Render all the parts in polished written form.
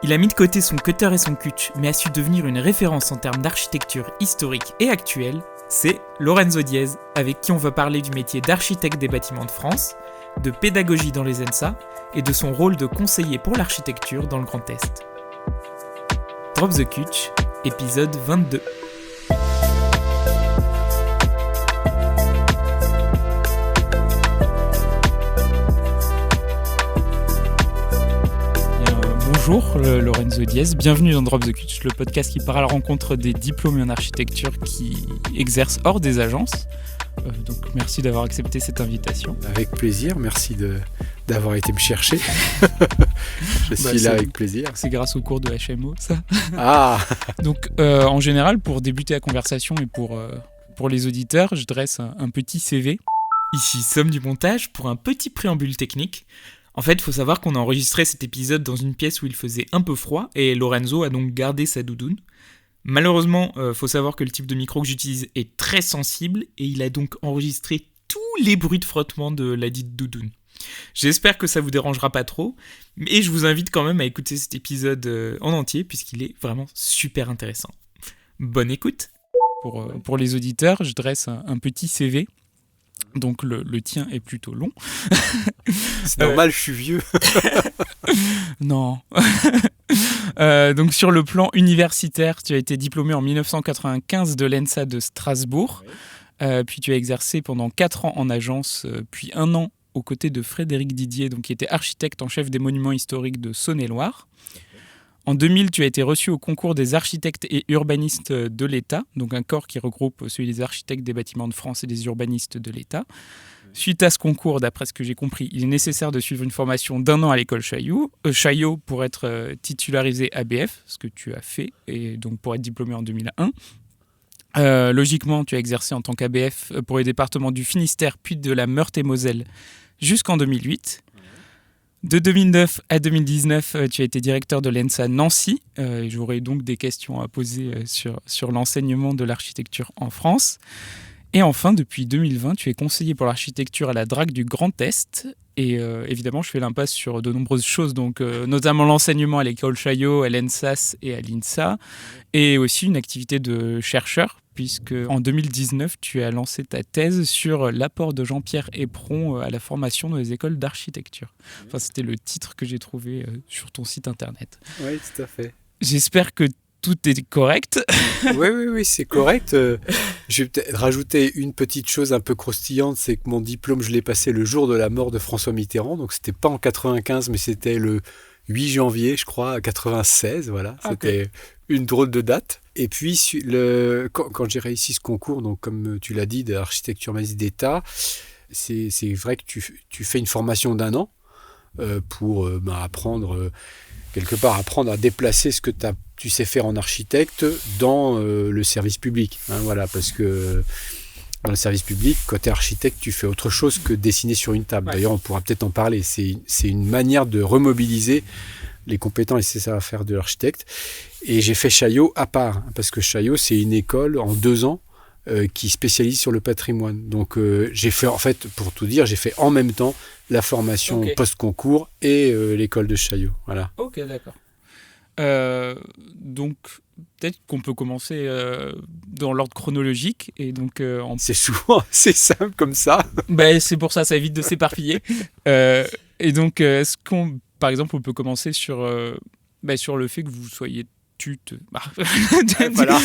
Il a mis de côté son cutter et son kutch, mais a su devenir une référence en termes d'architecture historique et actuelle. C'est Lorenzo Diez, avec qui on va parler du métier d'architecte des bâtiments de France, de pédagogie dans les ENSA et de son rôle de conseiller pour l'architecture dans le Grand Est. Drop the Kutch, épisode 22. Bonjour Lorenzo Diez, bienvenue dans Drop the Kutch, le podcast qui part à la rencontre des diplômés en architecture qui exercent hors des agences. Donc merci d'avoir accepté cette invitation. Avec plaisir, merci d'avoir été me chercher. Je suis là avec plaisir. C'est grâce au cours de HMO, ça. Ah. Donc en général, pour débuter la conversation et pour les auditeurs, je dresse un petit CV. Ici, Somme du montage pour un petit préambule technique. En fait, il faut savoir qu'on a enregistré cet épisode dans une pièce où il faisait un peu froid et Lorenzo a donc gardé sa doudoune. Malheureusement, faut savoir que le type de micro que j'utilise est très sensible et il a donc enregistré tous les bruits de frottement de la dite doudoune. J'espère que ça vous dérangera pas trop, mais je vous invite quand même à écouter cet épisode en entier puisqu'il est vraiment super intéressant. Bonne écoute. Pour les auditeurs, je dresse un petit CV. Donc le tien est plutôt long. C'est normal, je suis vieux. Non. Donc sur le plan universitaire, tu as été diplômé en 1995 de l'ENSA de Strasbourg. Puis tu as exercé pendant 4 ans en agence, puis 1 an aux côtés de Frédéric Didier, donc, qui était architecte en chef des monuments historiques de Saône-et-Loire. En 2000, tu as été reçu au concours des architectes et urbanistes de l'État, donc un corps qui regroupe celui des architectes des bâtiments de France et des urbanistes de l'État. Suite à ce concours, d'après ce que j'ai compris, il est nécessaire de suivre une formation d'1 an à l'école Chaillot pour être titularisé ABF, ce que tu as fait, et donc pour être diplômé en 2001. Logiquement, tu as exercé en tant qu'ABF pour les départements du Finistère puis de la Meurthe-et-Moselle jusqu'en 2008. De 2009 à 2019, tu as été directeur de l'ENSA Nancy. J'aurai donc des questions à poser sur l'enseignement de l'architecture en France. Et enfin, depuis 2020, tu es conseiller pour l'architecture à la DRAC du Grand Est. Et évidemment, je fais l'impasse sur de nombreuses choses, donc, notamment l'enseignement à l'école Chaillot, à l'ENSAS et à l'INSA, et aussi une activité de chercheur, puisque en 2019, tu as lancé ta thèse sur l'apport de Jean-Pierre Éperon à la formation dans les écoles d'architecture. Enfin, c'était le titre que j'ai trouvé sur ton site internet. Oui, tout à fait. J'espère que tout est correct. Oui, c'est correct. Je vais peut-être rajouter une petite chose un peu croustillante, c'est que mon diplôme, je l'ai passé le jour de la mort de François Mitterrand, donc c'était pas en 95, mais c'était le 8 janvier, je crois, 96, voilà. C'était okay. Une drôle de date. Et puis, quand j'ai réussi ce concours, donc comme tu l'as dit, d'architecture urbaniste d'État, c'est vrai que tu fais une formation d'1 an pour apprendre... quelque part, apprendre à déplacer ce que tu sais faire en architecte dans le service public. Hein, voilà, parce que dans le service public, quand tu es architecte, tu fais autre chose que dessiner sur une table. Ouais. D'ailleurs, on pourra peut-être en parler. C'est une manière de remobiliser les compétences nécessaires à faire de l'architecte. Et j'ai fait Chaillot à part, hein, parce que Chaillot, c'est une école en 2 ans qui spécialise sur le patrimoine. Donc, j'ai fait, en fait, pour tout dire, j'ai fait en même temps la formation post-concours et l'école de Chaillot. Voilà. Ok, d'accord. Donc, peut-être qu'on peut commencer dans l'ordre chronologique. Et donc, c'est souvent assez simple comme ça. C'est pour ça évite de s'éparpiller. Et donc, est-ce qu'on, par exemple, on peut commencer sur le fait que vous soyez... Voilà.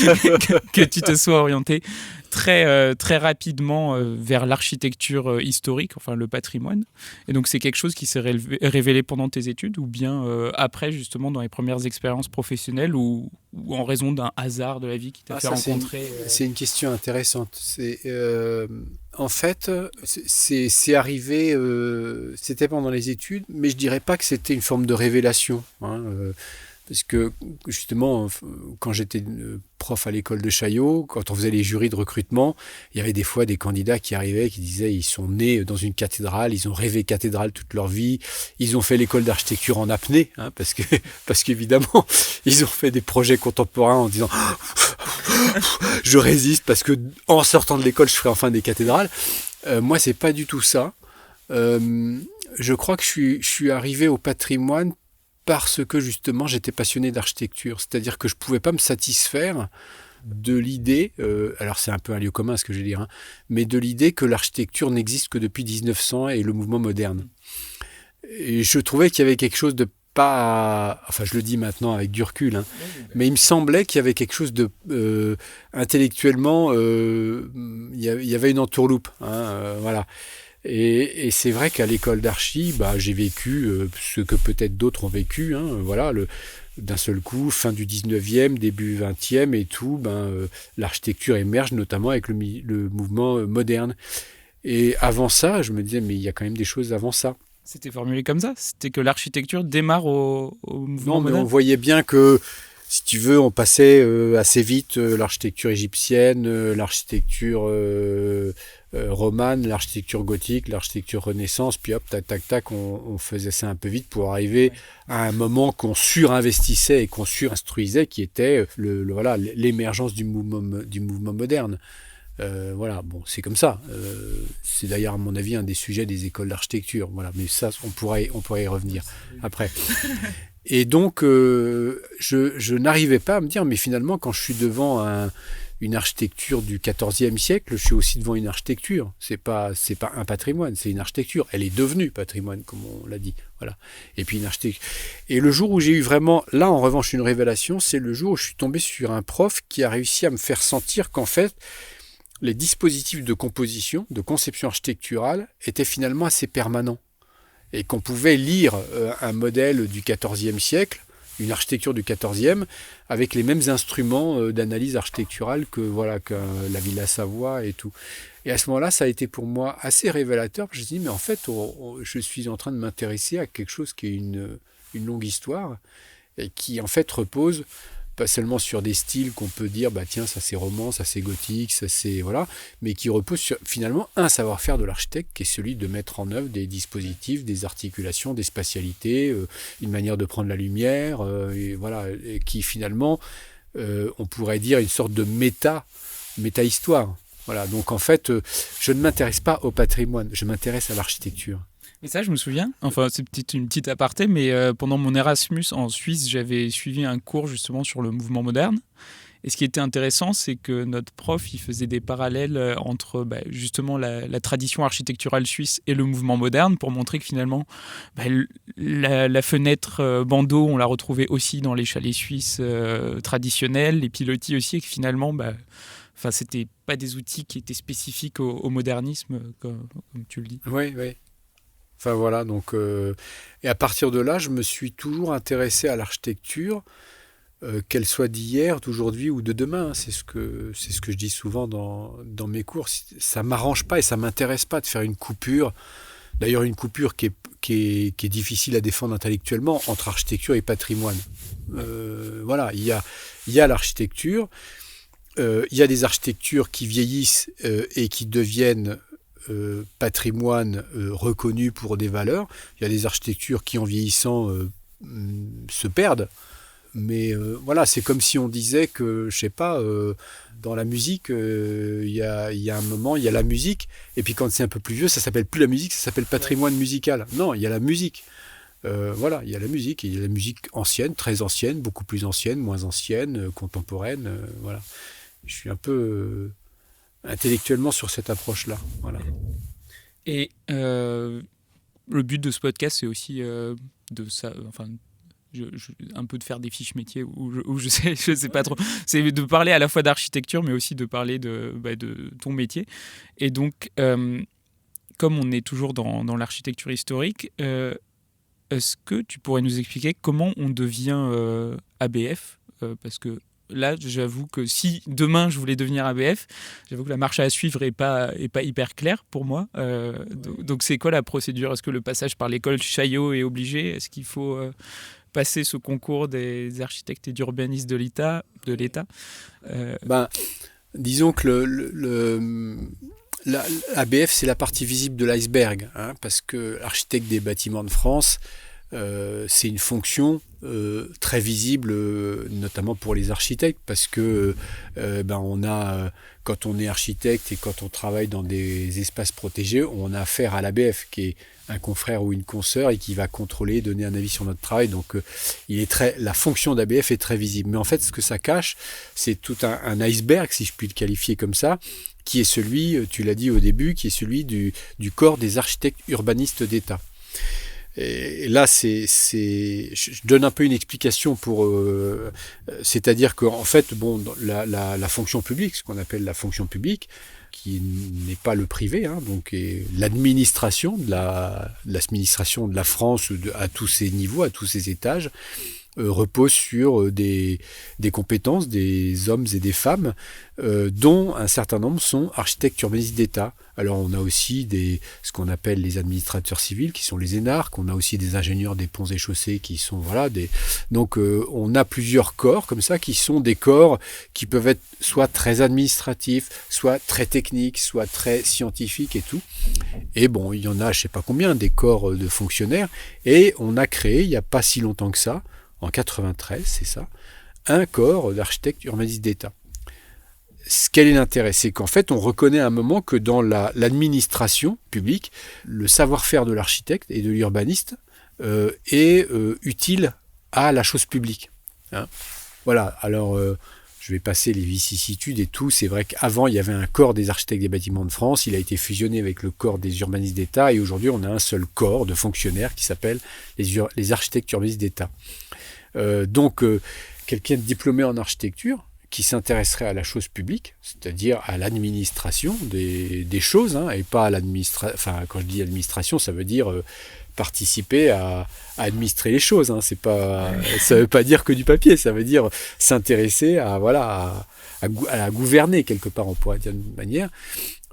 que tu te sois orienté très rapidement vers l'architecture historique, enfin le patrimoine. Et donc c'est quelque chose qui s'est révélé pendant tes études ou bien après, justement, dans les premières expériences professionnelles ou en raison d'un hasard de la vie qui t'a fait rencontrer C'est une question intéressante. En fait, c'est arrivé, c'était pendant les études, mais je dirais pas que c'était une forme de révélation, hein, parce que, justement, quand j'étais prof à l'école de Chaillot, quand on faisait les jurys de recrutement, il y avait des fois des candidats qui arrivaient, qui disaient ils sont nés dans une cathédrale, ils ont rêvé cathédrale toute leur vie, ils ont fait l'école d'architecture en apnée, hein, parce qu'évidemment, ils ont fait des projets contemporains en disant je résiste parce que en sortant de l'école, je ferai enfin des cathédrales. Moi, c'est pas du tout ça. Je crois que je suis arrivé au patrimoine parce que justement j'étais passionné d'architecture. C'est-à-dire que je ne pouvais pas me satisfaire de l'idée, alors c'est un peu un lieu commun ce que je vais dire, hein, mais de l'idée que l'architecture n'existe que depuis 1900 et le mouvement moderne. Et je trouvais qu'il y avait quelque chose de pas... Enfin, je le dis maintenant avec du recul, hein, mais il me semblait qu'il y avait quelque chose de... intellectuellement, il y avait une entourloupe. Hein, voilà. Et c'est vrai qu'à l'école d'archi, j'ai vécu ce que peut-être d'autres ont vécu. Hein, voilà, d'un seul coup, fin du 19e, début 20e et tout, l'architecture émerge notamment avec le mouvement moderne. Et avant ça, je me disais, mais il y a quand même des choses avant ça. C'était formulé comme ça? C'était que l'architecture démarre au mouvement moderne? Non, mais on voyait bien que, si tu veux, on passait assez vite l'architecture égyptienne, l'architecture romane, l'architecture gothique, l'architecture renaissance, puis hop, tac, tac, tac, on faisait ça un peu vite pour arriver à un moment qu'on surinvestissait et qu'on surinstruisait, qui était l'émergence du mouvement moderne. Voilà, bon, c'est comme ça. C'est d'ailleurs, à mon avis, un des sujets des écoles d'architecture. Voilà, mais ça, on pourrait y revenir après. Et donc, je n'arrivais pas à me dire, mais finalement, quand je suis devant une architecture du XIVe siècle, je suis aussi devant une architecture. C'est pas un patrimoine, c'est une architecture. Elle est devenue patrimoine, comme on l'a dit. Voilà. Et puis une architecture. Et le jour où j'ai eu vraiment, là, en revanche, une révélation, c'est le jour où je suis tombé sur un prof qui a réussi à me faire sentir qu'en fait, les dispositifs de composition, de conception architecturale, étaient finalement assez permanents. Et qu'on pouvait lire un modèle du XIVe siècle, une architecture du XIVe, avec les mêmes instruments d'analyse architecturale que la Villa Savoie et tout. Et à ce moment-là, ça a été pour moi assez révélateur. Je me suis dit, mais en fait, je suis en train de m'intéresser à quelque chose qui est une longue histoire, et qui en fait repose pas seulement sur des styles qu'on peut dire, tiens, ça c'est roman, ça c'est gothique, ça c'est... Voilà, mais qui repose sur, finalement, un savoir-faire de l'architecte qui est celui de mettre en œuvre des dispositifs, des articulations, des spatialités, une manière de prendre la lumière, et voilà, et qui finalement, on pourrait dire une sorte de méta-histoire. Voilà, donc en fait, je ne m'intéresse pas au patrimoine, je m'intéresse à l'architecture. Mais ça, je me souviens, enfin c'est une petite aparté, mais pendant mon Erasmus en Suisse, j'avais suivi un cours justement sur le mouvement moderne. Et ce qui était intéressant, c'est que notre prof, il faisait des parallèles entre justement la tradition architecturale suisse et le mouvement moderne pour montrer que finalement, la fenêtre bandeau, on l'a retrouvée aussi dans les chalets suisses traditionnels, les pilotis aussi, et que finalement, c'était pas des outils qui étaient spécifiques au modernisme, comme tu le dis. Oui, oui. Enfin voilà, donc et à partir de là, je me suis toujours intéressé à l'architecture, qu'elle soit d'hier, d'aujourd'hui ou de demain. C'est ce que je dis souvent dans mes cours. Ça m'arrange pas et ça m'intéresse pas de faire une coupure. D'ailleurs, une coupure qui est difficile à défendre intellectuellement entre architecture et patrimoine. Voilà, il y a l'architecture, il y a des architectures qui vieillissent et qui deviennent patrimoine reconnu pour des valeurs. Il y a des architectures qui, en vieillissant, se perdent. Mais voilà, c'est comme si on disait que, je sais pas, dans la musique, il y a un moment, il y a la musique, et puis quand c'est un peu plus vieux, ça s'appelle plus la musique, ça s'appelle patrimoine musical. Non, il y a la musique. Voilà, il y a la musique, et il y a la musique ancienne, très ancienne, beaucoup plus ancienne, moins ancienne, contemporaine. Voilà. Je suis un peu... intellectuellement sur cette approche-là. Voilà. Et le but de ce podcast, c'est aussi de ça, un peu de faire des fiches métiers où je sais pas trop. C'est de parler à la fois d'architecture, mais aussi de parler de ton métier. Et donc, comme on est toujours dans l'architecture historique, est-ce que tu pourrais nous expliquer comment on devient ABF parce que là, j'avoue que si demain je voulais devenir ABF, j'avoue que la marche à suivre est pas hyper claire pour moi. Donc c'est quoi la procédure? Est-ce que le passage par l'école Chaillot est obligé? Est-ce qu'il faut passer ce concours des architectes et d'urbanistes de l'État Disons que l'ABF, c'est la partie visible de l'iceberg, hein, parce que l'architecte des bâtiments de France, c'est une fonction très visible, notamment pour les architectes, parce que quand on est architecte et quand on travaille dans des espaces protégés, on a affaire à l'ABF, qui est un confrère ou une consoeur et qui va contrôler, donner un avis sur notre travail. Donc, la fonction d'ABF est très visible. Mais en fait, ce que ça cache, c'est tout un iceberg, si je puis le qualifier comme ça, qui est celui, tu l'as dit au début, qui est celui du corps des architectes urbanistes d'État. Et là, je donne un peu une explication c'est-à-dire qu'en fait, la fonction publique, ce qu'on appelle la fonction publique, qui n'est pas le privé, hein, donc l'administration de l'administration de la France à tous ses niveaux, à tous ses étages, repose sur des compétences des hommes et des femmes, dont un certain nombre sont architectes urbanistes d'État. Alors on a aussi ce qu'on appelle les administrateurs civils, qui sont les énarques. On a aussi des ingénieurs des ponts et chaussées qui sont donc on a plusieurs corps comme ça, qui sont des corps qui peuvent être soit très administratifs, soit très techniques, soit très scientifiques et tout. Et bon, il y en a je sais pas combien, des corps de fonctionnaires. Et on a créé, il n'y a pas si longtemps que ça, en 93, c'est ça, un corps d'architectes urbanistes d'État. Quel est l'intérêt? C'est qu'en fait, on reconnaît à un moment que dans l'administration publique, le savoir-faire de l'architecte et de l'urbaniste est utile à la chose publique. Hein. Voilà, alors je vais passer les vicissitudes et tout. C'est vrai qu'avant, il y avait un corps des architectes des bâtiments de France. Il a été fusionné avec le corps des urbanistes d'État. Et aujourd'hui, on a un seul corps de fonctionnaires qui s'appelle les architectes urbanistes d'État. Donc, quelqu'un de diplômé en architecture qui s'intéresserait à la chose publique, c'est-à-dire à l'administration des choses, hein, et pas à l'administration. Enfin, quand je dis administration, ça veut dire participer à administrer les choses. Hein. Ça veut pas dire que du papier, ça veut dire s'intéresser à gouverner quelque part, on pourrait dire d'une manière.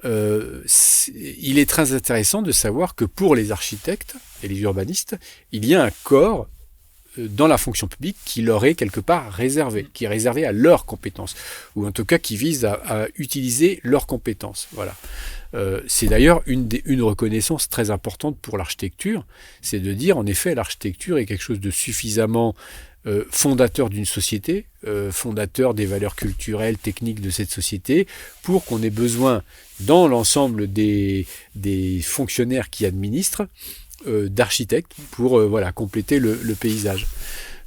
Il est très intéressant de savoir que pour les architectes et les urbanistes, il y a un corps dans la fonction publique qui leur est quelque part réservé, qui est réservé à leurs compétences, ou en tout cas qui vise à utiliser leurs compétences. Voilà. C'est d'ailleurs une reconnaissance très importante pour l'architecture, c'est de dire en effet l'architecture est quelque chose de suffisamment fondateur d'une société, fondateur des valeurs culturelles, techniques de cette société, pour qu'on ait besoin, dans l'ensemble des fonctionnaires qui administrent, d'architectes pour compléter le paysage.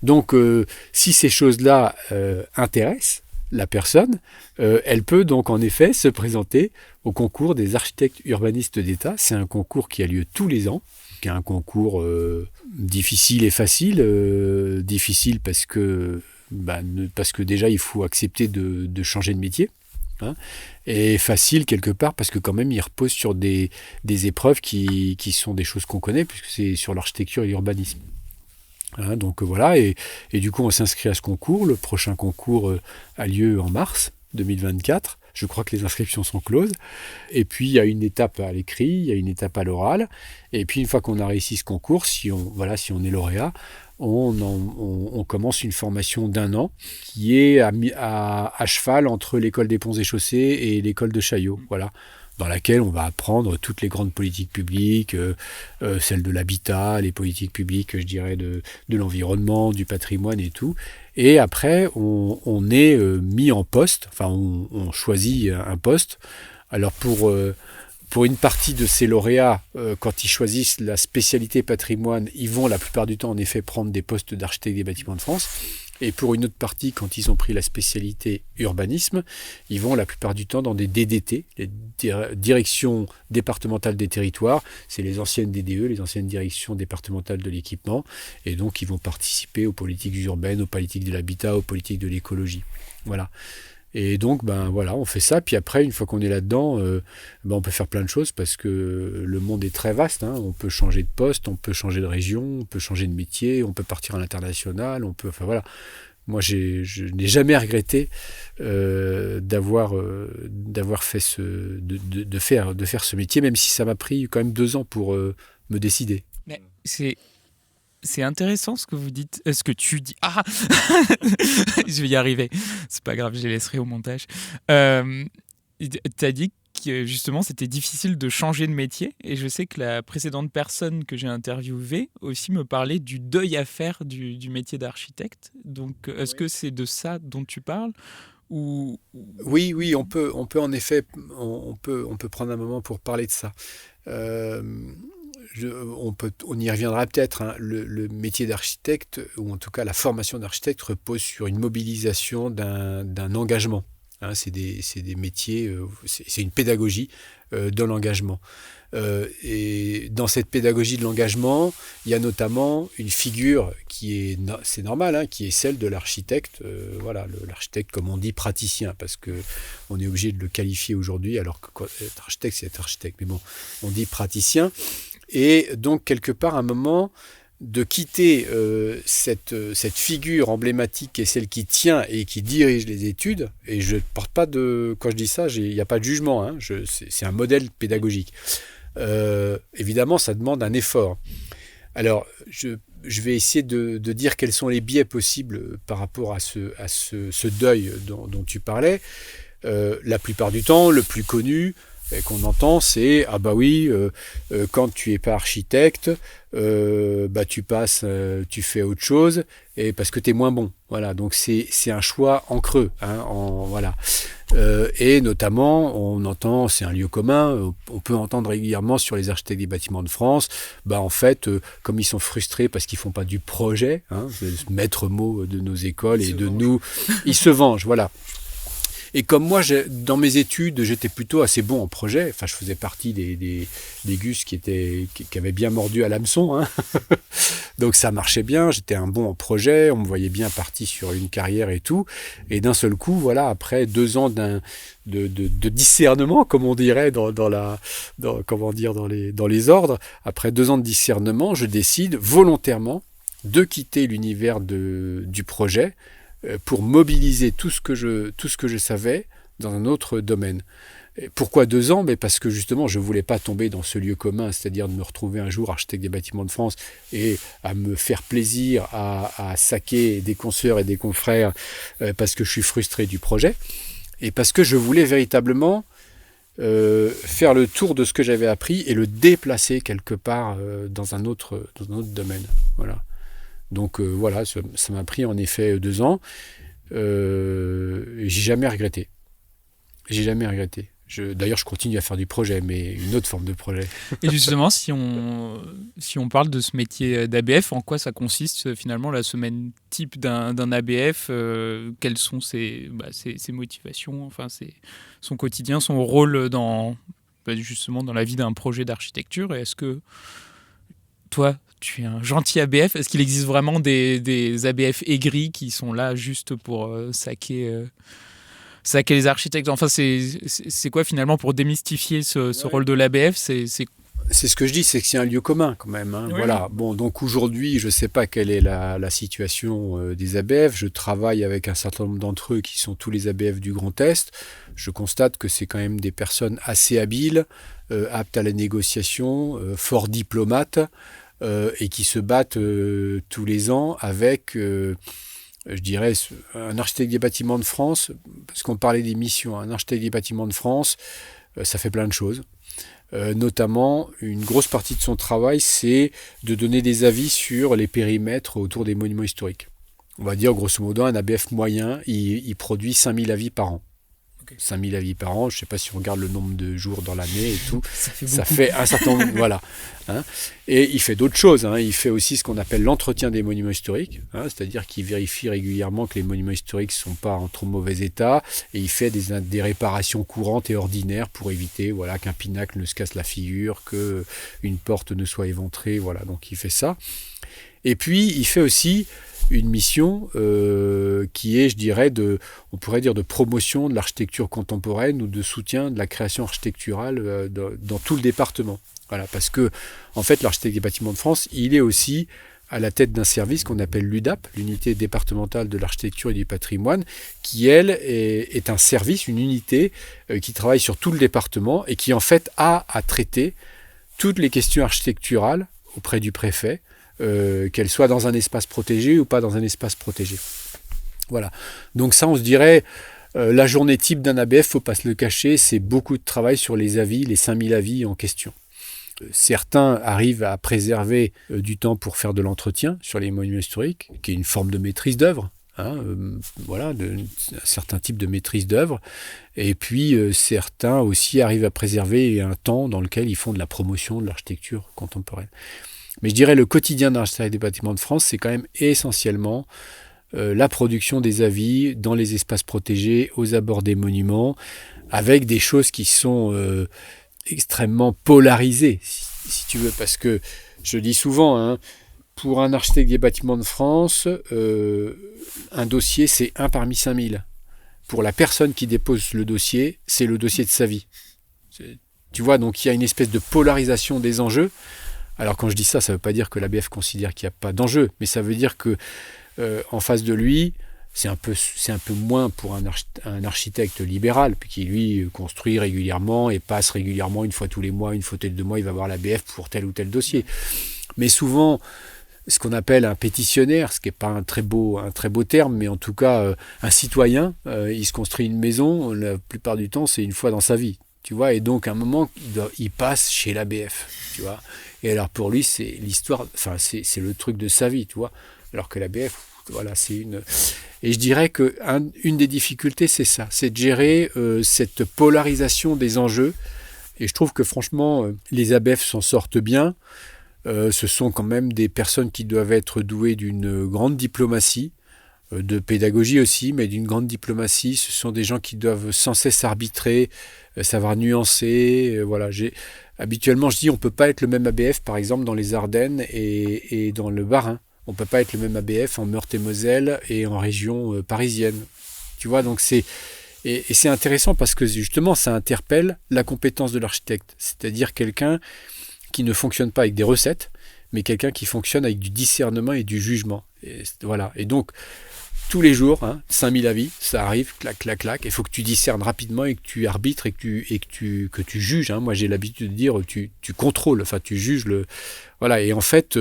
Donc si ces choses-là intéressent la personne, elle peut donc en effet se présenter au concours des architectes urbanistes d'État. C'est un concours qui a lieu tous les ans, qui est un concours difficile et facile. Difficile parce que déjà il faut accepter de changer de métier. Hein, et facile quelque part parce que quand même il repose sur des épreuves qui sont des choses qu'on connaît puisque c'est sur l'architecture et l'urbanisme. Hein, donc voilà, et du coup on s'inscrit à ce concours. Le prochain concours a lieu en mars 2024. Je crois que les inscriptions sont closes. Et puis il y a une étape à l'écrit, il y a une étape à l'oral. Et puis une fois qu'on a réussi ce concours, si on est lauréat, on commence une formation d'1 an qui est à cheval entre l'école des ponts et chaussées et l'école de Chaillot, voilà, dans laquelle on va apprendre toutes les grandes politiques publiques, celles de l'habitat, les politiques publiques, je dirais, de l'environnement, du patrimoine et tout. Et après, on est mis en poste, enfin on choisit un poste. Alors pour une partie de ces lauréats, quand ils choisissent la spécialité patrimoine, ils vont la plupart du temps en effet prendre des postes d'architecte des bâtiments de France. Et pour une autre partie, quand ils ont pris la spécialité urbanisme, ils vont la plupart du temps dans des DDT, les directions départementales des territoires. C'est les anciennes DDE, les anciennes directions départementales de l'équipement. Et donc, ils vont participer aux politiques urbaines, aux politiques de l'habitat, aux politiques de l'écologie. Voilà. Et donc, on fait ça. Puis après, une fois qu'on est là-dedans, on peut faire plein de choses parce que le monde est très vaste. Hein. On peut changer de poste, on peut changer de région, on peut changer de métier, on peut partir à l'international, enfin voilà. Moi, je n'ai jamais regretté d'avoir fait de faire ce métier, même si ça m'a pris quand même 2 ans pour me décider. Mais c'est intéressant ce que vous dites, ce que tu dis. Ah, je vais y arriver. C'est pas grave, je les laisserai au montage. T'as dit que justement c'était difficile de changer de métier. Et je sais que la précédente personne que j'ai interviewée aussi me parlait du deuil à faire du métier d'architecte. Donc est-ce que c'est de ça dont tu parles ou... Oui, on peut en effet, on peut prendre un moment pour parler de ça. Euh, on y reviendra peut-être, hein. Le métier d'architecte, ou en tout cas la formation d'architecte, repose sur une mobilisation d'un engagement. Hein, c'est des métiers, c'est une pédagogie de l'engagement. Et dans cette pédagogie de l'engagement, il y a notamment une figure c'est normal, hein, qui est celle de l'architecte. Voilà, l'architecte, comme on dit, praticien, parce que on est obligé de le qualifier aujourd'hui, alors que être architecte, c'est être architecte. Mais bon, on dit praticien. Et donc, quelque part, à un moment, de quitter cette figure emblématique qui est celle qui tient et qui dirige les études, et je ne porte pas quand je dis ça, il n'y a pas de jugement, hein, c'est un modèle pédagogique. Évidemment, ça demande un effort. Alors, je vais essayer de dire quels sont les biais possibles par rapport à ce deuil dont tu parlais. La plupart du temps, le plus connu qu'on entend, c'est « Ah bah oui, quand tu n'es pas architecte, tu fais autre chose, et parce que tu es moins bon. » Voilà, donc c'est un choix en creux. Hein, voilà. Et notamment, on entend, c'est un lieu commun, on peut entendre régulièrement sur les architectes des bâtiments de France, en fait, comme ils sont frustrés parce qu'ils ne font pas du projet, hein, c'est le maître mot de nos écoles et de nous, ils se vengent, voilà. Et comme moi, dans mes études, j'étais plutôt assez bon en projet. Enfin, je faisais partie des gus qui avaient bien mordu à l'hameçon. Hein. Donc ça marchait bien. J'étais un bon en projet. On me voyait bien parti sur une carrière et tout. Et d'un seul coup, voilà, après 2 ans de discernement, comme on dirait dans les ordres, après 2 ans de discernement, je décide volontairement de quitter l'univers du projet pour mobiliser tout ce que je savais dans un autre domaine. Et pourquoi 2 ans ? Parce que justement, je ne voulais pas tomber dans ce lieu commun, c'est-à-dire de me retrouver un jour architecte des bâtiments de France et à me faire plaisir à saquer des consoeurs et des confrères parce que je suis frustré du projet, et parce que je voulais véritablement faire le tour de ce que j'avais appris et le déplacer quelque part dans un autre domaine. Voilà. Donc voilà, ça m'a pris en effet 2 ans. J'ai jamais regretté. D'ailleurs, je continue à faire du projet, mais une autre forme de projet. Et justement, si on parle de ce métier d'ABF, en quoi ça consiste finalement la semaine type d'un ABF quelles sont ses motivations, enfin son quotidien, son rôle justement dans la vie d'un projet d'architecture. Et est-ce que toi, tu es un gentil ABF? Est-ce qu'il existe vraiment des ABF aigris qui sont là juste pour saquer les architectes? Enfin, c'est quoi finalement pour démystifier ce rôle de l'ABF? C'est ce que je dis, c'est que c'est un lieu commun quand même. Hein. Oui. Voilà. Bon, donc aujourd'hui, je ne sais pas quelle est la situation des ABF. Je travaille avec un certain nombre d'entre eux qui sont tous les ABF du Grand Est. Je constate que c'est quand même des personnes assez habiles, aptes à la négociation, fort diplomates, et qui se battent tous les ans avec, je dirais, un architecte des bâtiments de France, parce qu'on parlait des missions, un architecte des bâtiments de France, ça fait plein de choses. Notamment, une grosse partie de son travail, c'est de donner des avis sur les périmètres autour des monuments historiques. On va dire, grosso modo, un ABF moyen, il produit 5000 avis par an. 5000 avis par an, je ne sais pas si on regarde le nombre de jours dans l'année et tout, ça fait un certain nombre, voilà. Hein. Et il fait d'autres choses, hein. Il fait aussi ce qu'on appelle l'entretien des monuments historiques, hein, c'est-à-dire qu'il vérifie régulièrement que les monuments historiques ne sont pas en trop mauvais état, et il fait des réparations courantes et ordinaires pour éviter, voilà, qu'un pinacle ne se casse la figure, qu'une porte ne soit éventrée, voilà, donc il fait ça. Et puis il fait aussi une mission qui est, je dirais, on pourrait dire de promotion de l'architecture contemporaine ou de soutien de la création architecturale dans tout le département. Voilà, parce que, en fait, l'architecte des bâtiments de France, il est aussi à la tête d'un service qu'on appelle l'UDAP, l'unité départementale de l'architecture et du patrimoine, qui, elle, est un service, une unité qui travaille sur tout le département et qui, en fait, a à traiter toutes les questions architecturales auprès du préfet, qu'elle soit dans un espace protégé ou pas dans un espace protégé. Voilà. Donc ça, on se dirait, La journée type d'un ABF, faut pas se le cacher, c'est beaucoup de travail sur les avis, les 5000 avis en question. Certains arrivent à préserver du temps pour faire de l'entretien sur les monuments historiques, qui est une forme de maîtrise d'œuvre. Voilà, un certain type de maîtrise d'œuvre. Et puis, certains aussi arrivent à préserver un temps dans lequel ils font de la promotion de l'architecture contemporaine. Mais je dirais le quotidien d'un architecte des bâtiments de France, c'est quand même essentiellement la production des avis dans les espaces protégés, aux abords des monuments, avec des choses qui sont extrêmement polarisées, si tu veux, parce que je dis souvent, pour un architecte des bâtiments de France, un dossier, c'est 1 parmi 5000. Pour la personne qui dépose le dossier, c'est le dossier de sa vie. Tu vois, donc il y a une espèce de polarisation des enjeux. Alors quand je dis ça, ça ne veut pas dire que l'ABF considère qu'il n'y a pas d'enjeu, mais ça veut dire que en face de lui, c'est un peu moins pour un architecte libéral, puis qui lui construit régulièrement et passe régulièrement, une fois tous les mois, une fois tous les 2 mois, il va voir l'ABF pour tel ou tel dossier. Mais souvent, ce qu'on appelle un pétitionnaire, ce qui n'est pas un très beau terme, mais en tout cas un citoyen, il se construit une maison, la plupart du temps c'est une fois dans sa vie, tu vois, et donc à un moment il passe chez l'ABF, tu vois, et alors pour lui c'est l'histoire, enfin c'est le truc de sa vie, tu vois, alors que l'ABF, voilà, c'est une... Et je dirais que une des difficultés c'est ça, c'est de gérer cette polarisation des enjeux, et je trouve que franchement les ABF s'en sortent bien. Ce sont quand même des personnes qui doivent être douées d'une grande diplomatie, de pédagogie aussi, mais d'une grande diplomatie. Ce sont des gens qui doivent sans cesse arbitrer, savoir nuancer. Voilà. Habituellement, je dis on ne peut pas être le même ABF, par exemple, dans les Ardennes et dans le Bas-Rhin. On ne peut pas être le même ABF en Meurthe-et-Moselle et en région parisienne. Tu vois, donc c'est intéressant parce que justement, ça interpelle la compétence de l'architecte. C'est-à-dire quelqu'un qui ne fonctionne pas avec des recettes, mais quelqu'un qui fonctionne avec du discernement et du jugement. Et voilà. Et donc, tous les jours, 5000 avis, ça arrive, clac, clac, clac. Il faut que tu discernes rapidement et que tu arbitres et que tu juges. Moi, j'ai l'habitude de dire, tu contrôles, enfin, tu juges le... Voilà. Et en fait,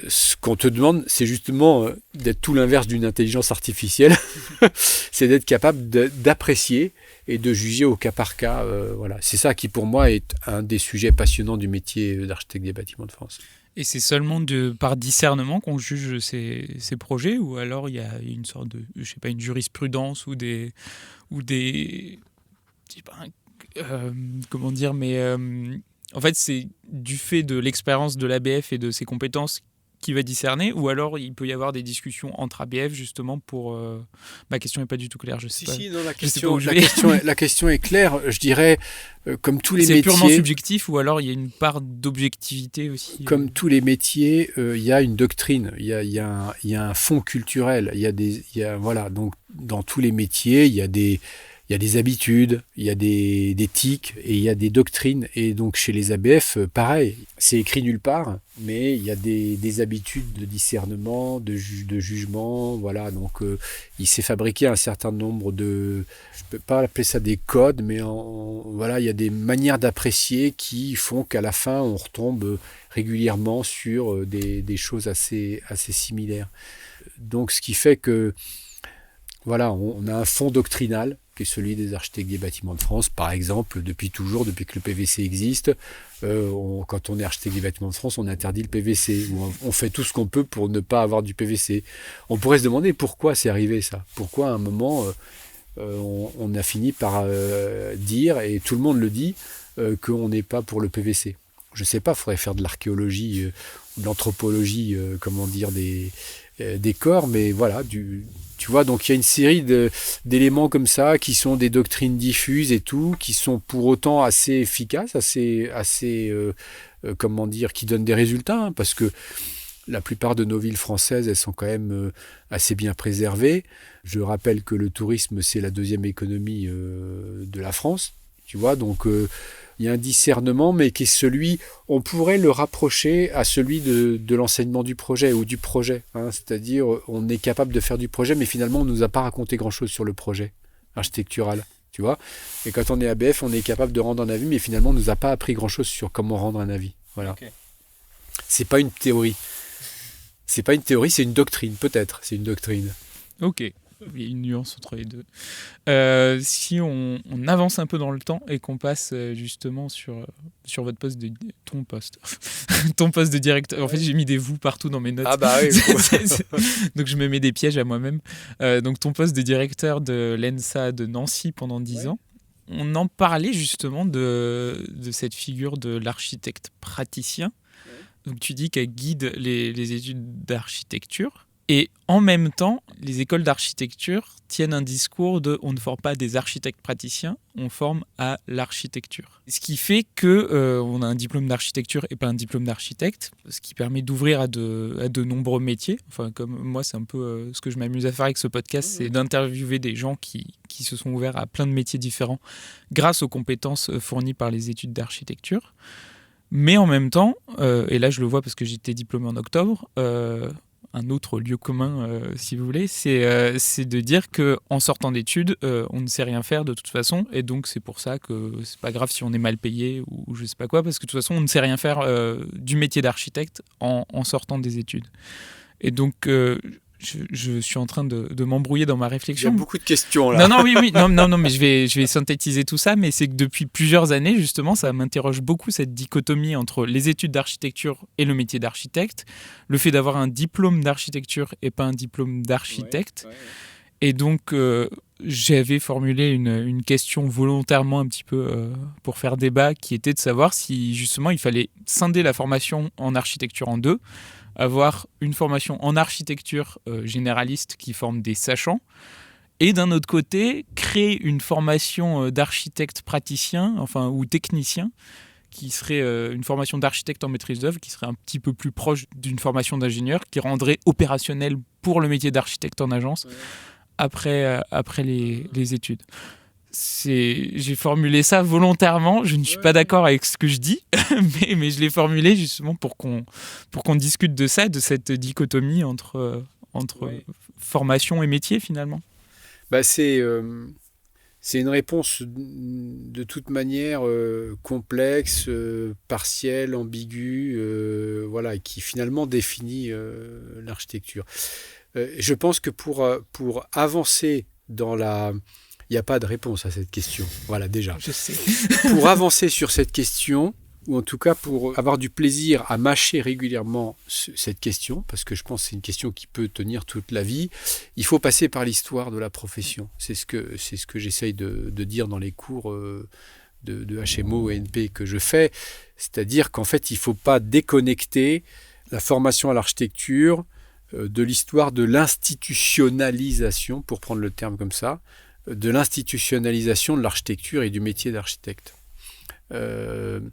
ce qu'on te demande, c'est justement d'être tout l'inverse d'une intelligence artificielle. C'est d'être capable d'apprécier et de juger au cas par cas. Voilà. C'est ça qui, pour moi, est un des sujets passionnants du métier d'architecte des bâtiments de France. Et c'est seulement par discernement qu'on juge ces projets, ou alors il y a une sorte de, je sais pas, une jurisprudence ou des je sais pas, comment dire, mais en fait c'est du fait de l'expérience de l'ABF et de ses compétences qui va discerner, ou alors il peut y avoir des discussions entre ABF justement pour... Ma question n'est pas du tout claire, je sais pas. Si, non, la question est claire, je dirais, comme tous les métiers... C'est purement subjectif, ou alors il y a une part d'objectivité aussi Comme tous les métiers, il y a une doctrine, il y a un fond culturel, voilà, donc dans tous les métiers, il y a des habitudes, il y a des tics et il y a des doctrines. Et donc chez les ABF, pareil, c'est écrit nulle part, mais il y a des habitudes de discernement, de jugement. Voilà, donc il s'est fabriqué un certain nombre de... Je ne peux pas appeler ça des codes, mais voilà, il y a des manières d'apprécier qui font qu'à la fin, on retombe régulièrement sur des choses assez similaires. Donc ce qui fait que... Voilà, on a un fond doctrinal qui est celui des architectes des bâtiments de France, par exemple, depuis toujours, depuis que le PVC existe. Quand on est architecte des bâtiments de France, on interdit le PVC. On fait tout ce qu'on peut pour ne pas avoir du PVC. On pourrait se demander pourquoi c'est arrivé ça. Pourquoi à un moment, on a fini par dire, et tout le monde le dit, qu'on n'est pas pour le PVC. Je ne sais pas, il faudrait faire de l'archéologie, de l'anthropologie, comment dire, des corps, mais voilà, tu vois, donc il y a une série d'éléments comme ça qui sont des doctrines diffuses et tout, qui sont pour autant assez efficaces, comment dire, qui donnent des résultats, parce que la plupart de nos villes françaises, elles sont quand même assez bien préservées. Je rappelle que le tourisme, c'est la deuxième économie de la France, tu vois, donc... il y a un discernement, mais qui est celui, on pourrait le rapprocher à celui de l'enseignement du projet ou du projet. C'est-à-dire, on est capable de faire du projet, mais finalement, on ne nous a pas raconté grand-chose sur le projet architectural. Tu vois ? Et quand on est ABF, on est capable de rendre un avis, mais finalement, on ne nous a pas appris grand-chose sur comment rendre un avis. Voilà. Okay. C'est pas une théorie. C'est pas une théorie, c'est une doctrine, peut-être. C'est une doctrine. Ok. Il y a une nuance entre les deux. Si on avance un peu dans le temps et qu'on passe justement sur votre poste de ton poste, ton poste de directeur. En fait, j'ai mis des vous partout dans mes notes. Ah bah oui. Donc je me mets des pièges à moi-même. Donc ton poste de directeur de l'ENSA de Nancy pendant 10 ans. On en parlait justement de cette figure de l'architecte praticien. Donc tu dis qu'elle guide les études d'architecture. Et en même temps, les écoles d'architecture tiennent un discours de on ne forme pas des architectes praticiens, on forme à l'architecture. Ce qui fait que on a un diplôme d'architecture et pas un diplôme d'architecte, ce qui permet d'ouvrir à de nombreux métiers. Enfin, comme moi, c'est un peu ce que je m'amuse à faire avec ce podcast, c'est d'interviewer des gens qui se sont ouverts à plein de métiers différents grâce aux compétences fournies par les études d'architecture. Mais en même temps, et là je le vois parce que j'étais diplômé en octobre, un autre lieu commun, si vous voulez, c'est de dire qu'en sortant d'études, on ne sait rien faire de toute façon, et donc c'est pour ça que c'est pas grave si on est mal payé ou je sais pas quoi, parce que de toute façon, on ne sait rien faire du métier d'architecte en sortant des études. Et donc, je suis en train de m'embrouiller dans ma réflexion. Il y a beaucoup de questions là. Non, oui. Non, mais je vais synthétiser tout ça. Mais c'est que depuis plusieurs années, justement, ça m'interroge beaucoup cette dichotomie entre les études d'architecture et le métier d'architecte. Le fait d'avoir un diplôme d'architecture et pas un diplôme d'architecte. Ouais. Et donc, j'avais formulé une question volontairement un petit peu pour faire débat, qui était de savoir si justement il fallait scinder la formation en architecture en deux. Avoir une formation en architecture généraliste qui forme des sachants, et d'un autre côté, créer une formation d'architecte praticien, ou technicien, qui serait une formation d'architecte en maîtrise d'œuvre, qui serait un petit peu plus proche d'une formation d'ingénieur, qui rendrait opérationnel pour le métier d'architecte en agence après les études. J'ai formulé ça volontairement, je ne suis pas d'accord avec ce que je dis, mais je l'ai formulé justement pour qu'on discute de ça, de cette dichotomie entre formation et métier finalement. C'est une réponse de toute manière complexe, partielle, ambiguë, qui finalement définit l'architecture. Je pense que pour avancer dans la... Il n'y a pas de réponse à cette question. Voilà, déjà. Je sais. Pour avancer sur cette question, ou en tout cas pour avoir du plaisir à mâcher régulièrement cette question, parce que je pense que c'est une question qui peut tenir toute la vie, il faut passer par l'histoire de la profession. C'est ce que j'essaye de dire dans les cours de HMO et NP que je fais. C'est-à-dire qu'en fait, il ne faut pas déconnecter la formation à l'architecture de l'histoire de l'institutionnalisation, pour prendre le terme comme ça, de l'institutionnalisation de l'architecture et du métier d'architecte. Il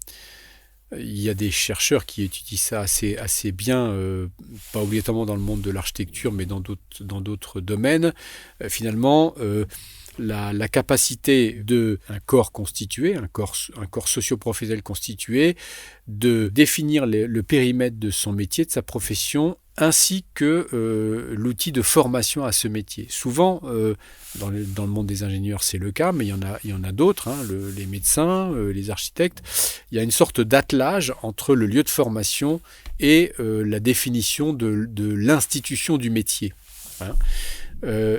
y a des chercheurs qui étudient ça assez bien, pas obligatoirement dans le monde de l'architecture, mais dans d'autres domaines. Finalement, la capacité d'un corps constitué, un corps socio-professionnel constitué, de définir le périmètre de son métier, de sa profession, ainsi que l'outil de formation à ce métier. Souvent, dans le monde des ingénieurs, c'est le cas, mais il y en a d'autres, les médecins, les architectes. Il y a une sorte d'attelage entre le lieu de formation et la définition de l'institution du métier.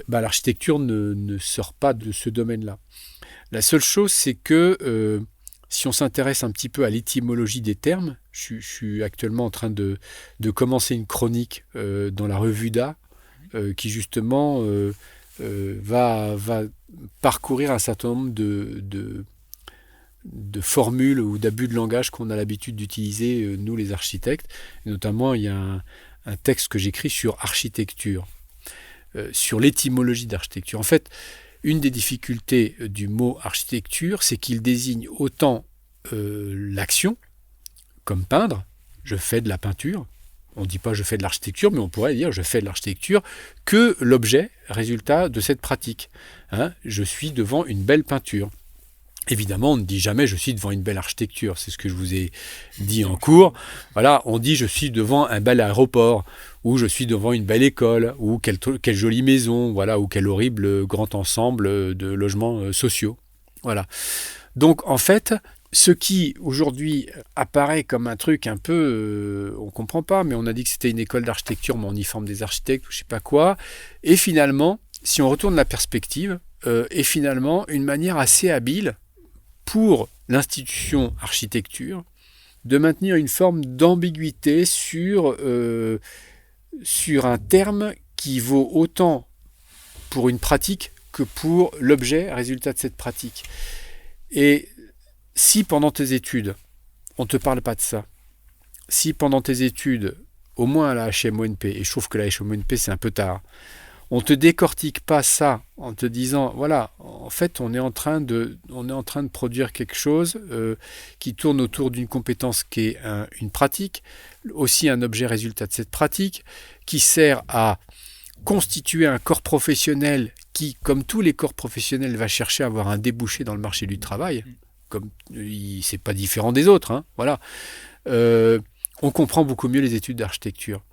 L'architecture ne sort pas de ce domaine-là. La seule chose, c'est que si on s'intéresse un petit peu à l'étymologie des termes, je suis actuellement en train de commencer une chronique dans la revue d'A qui justement va parcourir un certain nombre de formules ou d'abus de langage qu'on a l'habitude d'utiliser, nous les architectes. Et notamment, il y a un texte que j'écris sur architecture, sur l'étymologie d'architecture. En fait, une des difficultés du mot architecture, c'est qu'il désigne autant l'action, comme peindre, je fais de la peinture, on ne dit pas je fais de l'architecture, mais on pourrait dire je fais de l'architecture, que l'objet, résultat de cette pratique. Je suis devant une belle peinture. Évidemment, on ne dit jamais je suis devant une belle architecture, c'est ce que je vous ai dit en cours. Voilà, on dit je suis devant un bel aéroport, ou je suis devant une belle école, ou quelle jolie maison, voilà, ou quel horrible grand ensemble de logements sociaux. Voilà. Donc en fait, ce qui aujourd'hui apparaît comme un truc un peu, on comprend pas, mais on a dit que c'était une école d'architecture, mais on y forme des architectes ou je sais pas quoi, et finalement si on retourne la perspective, est finalement une manière assez habile pour l'institution architecture de maintenir une forme d'ambiguïté sur un terme qui vaut autant pour une pratique que pour l'objet résultat de cette pratique. Et si pendant tes études, on ne te parle pas de ça, si pendant tes études, au moins à la HMONP, et je trouve que la HMONP c'est un peu tard, on ne te décortique pas ça en te disant, voilà, en fait on est en train de produire quelque chose qui tourne autour d'une compétence qui est une pratique, aussi un objet résultat de cette pratique, qui sert à constituer un corps professionnel qui, comme tous les corps professionnels, va chercher à avoir un débouché dans le marché du travail, comme c'est pas différent des autres, hein, voilà. On comprend beaucoup mieux les études d'architecture.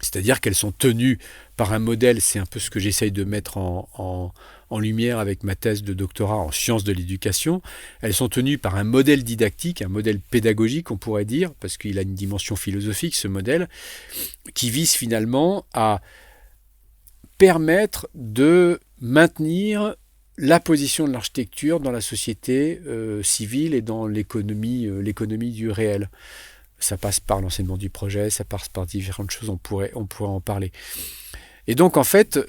C'est-à-dire qu'elles sont tenues par un modèle, c'est un peu ce que j'essaye de mettre en lumière avec ma thèse de doctorat en sciences de l'éducation. Elles sont tenues par un modèle didactique, un modèle pédagogique, on pourrait dire, parce qu'il a une dimension philosophique, ce modèle, qui vise finalement à permettre de maintenir la position de l'architecture dans la société civile et dans l'économie du réel. Ça passe par l'enseignement du projet, ça passe par différentes choses, on pourrait en parler. Et donc, en fait,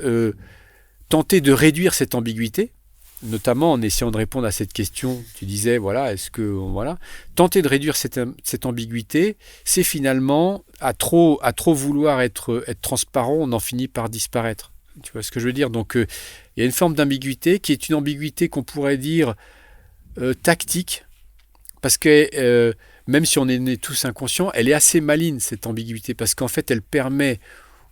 tenter de réduire cette ambiguïté, notamment en essayant de répondre à cette question, tu disais, voilà, tenter de réduire cette ambiguïté, c'est finalement, à trop vouloir être transparent, on en finit par disparaître. Tu vois ce que je veux dire ? Donc, il y a une forme d'ambiguïté qui est une ambiguïté qu'on pourrait dire tactique, parce que même si on est tous inconscients, elle est assez maligne, cette ambiguïté, parce qu'en fait, elle permet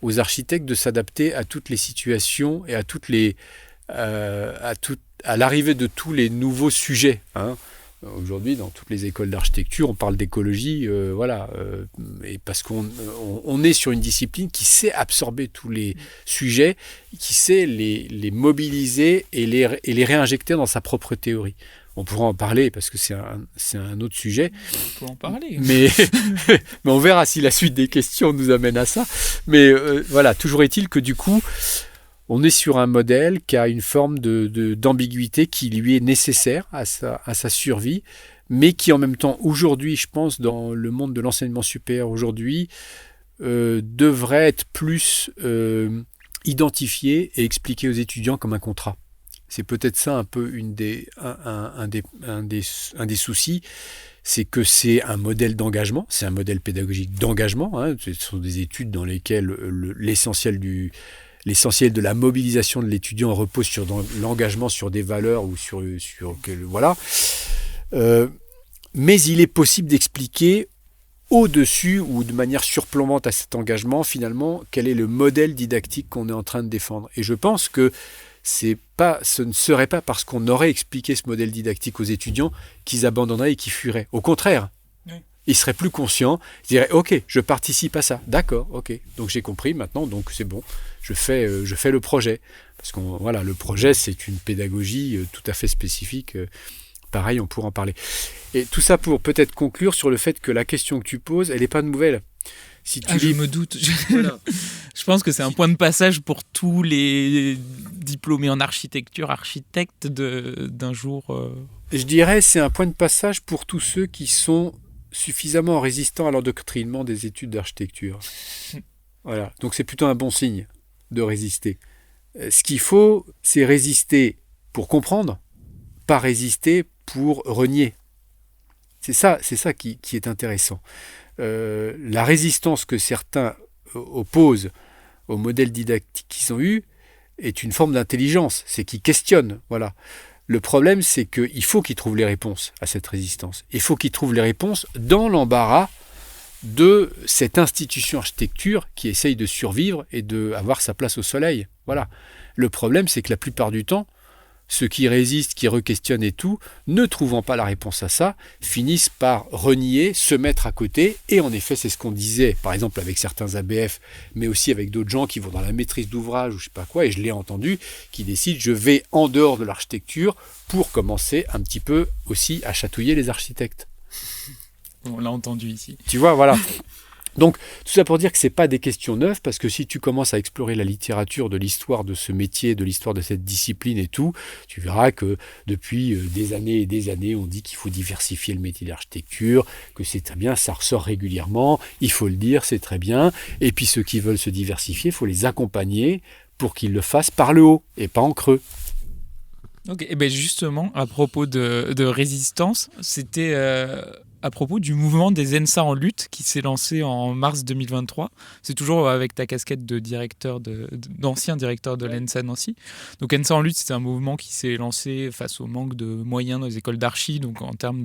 aux architectes de s'adapter à toutes les situations et à l'arrivée de tous les nouveaux sujets. Hein. Aujourd'hui, dans toutes les écoles d'architecture, on parle d'écologie, et parce qu'on est sur une discipline qui sait absorber tous les sujets, qui sait les mobiliser et les réinjecter dans sa propre théorie. On pourra en parler parce que c'est un autre sujet. On peut en parler. Mais on verra si la suite des questions nous amène à ça. Mais voilà, toujours est-il que du coup, on est sur un modèle qui a une forme d'ambiguïté qui lui est nécessaire à sa survie, mais qui en même temps, aujourd'hui, je pense, dans le monde de l'enseignement supérieur aujourd'hui, devrait être plus identifié et expliqué aux étudiants comme un contrat. C'est peut-être ça un peu un des soucis, c'est que c'est un modèle d'engagement, c'est un modèle pédagogique d'engagement. Hein, ce sont des études dans lesquelles l'essentiel de la mobilisation de l'étudiant repose sur l'engagement sur des valeurs ou sur voilà. Mais il est possible d'expliquer au-dessus ou de manière surplombante à cet engagement, finalement, quel est le modèle didactique qu'on est en train de défendre. Et je pense que ce ne serait pas parce qu'on aurait expliqué ce modèle didactique aux étudiants qu'ils abandonneraient et qu'ils fuiraient. Au contraire, ils seraient plus conscients, ils diraient « Ok, je participe à ça. D'accord, ok. Donc j'ai compris maintenant, donc c'est bon. Je fais le projet. » Parce que le projet, c'est une pédagogie tout à fait spécifique. Pareil, on pourra en parler. Et tout ça pour peut-être conclure sur le fait que la question que tu poses, elle n'est pas nouvelle. Je me doute. Voilà. Je pense que c'est un point de passage pour tous les diplômés en architecture, architectes d'un jour. Je dirais c'est un point de passage pour tous ceux qui sont suffisamment résistants à l'endoctrinement des études d'architecture. Voilà. Donc c'est plutôt un bon signe de résister. Ce qu'il faut, c'est résister pour comprendre, pas résister pour renier. C'est ça qui est intéressant. La résistance que certains opposent au modèle didactique qu'ils ont eu est une forme d'intelligence, c'est qu'ils questionnent. Voilà. Le problème, c'est qu'il faut qu'ils trouvent les réponses à cette résistance. Il faut qu'ils trouvent les réponses dans l'embarras de cette institution architecture qui essaye de survivre et d'avoir sa place au soleil. Voilà. Le problème, c'est que la plupart du temps, ceux qui résistent, qui requestionnent et tout, ne trouvant pas la réponse à ça, finissent par renier, se mettre à côté. Et en effet, c'est ce qu'on disait, par exemple avec certains ABF, mais aussi avec d'autres gens qui vont dans la maîtrise d'ouvrage ou je sais pas quoi, et je l'ai entendu, qui décident, je vais en dehors de l'architecture pour commencer un petit peu aussi à chatouiller les architectes. On l'a entendu ici. Tu vois, voilà. Donc, tout ça pour dire que ce n'est pas des questions neuves, parce que si tu commences à explorer la littérature de l'histoire de ce métier, de l'histoire de cette discipline et tout, tu verras que depuis des années et des années, on dit qu'il faut diversifier le métier d'architecture, que c'est très bien, ça ressort régulièrement, il faut le dire, c'est très bien. Et puis ceux qui veulent se diversifier, il faut les accompagner pour qu'ils le fassent par le haut et pas en creux. Ok, et ben justement, à propos de résistance, c'était à propos du mouvement des ENSA en lutte qui s'est lancé en mars 2023. C'est toujours avec ta casquette de d'ancien directeur de l'ENSA Nancy. Donc ENSA en lutte, c'est un mouvement qui s'est lancé face au manque de moyens dans les écoles d'archi, donc en termes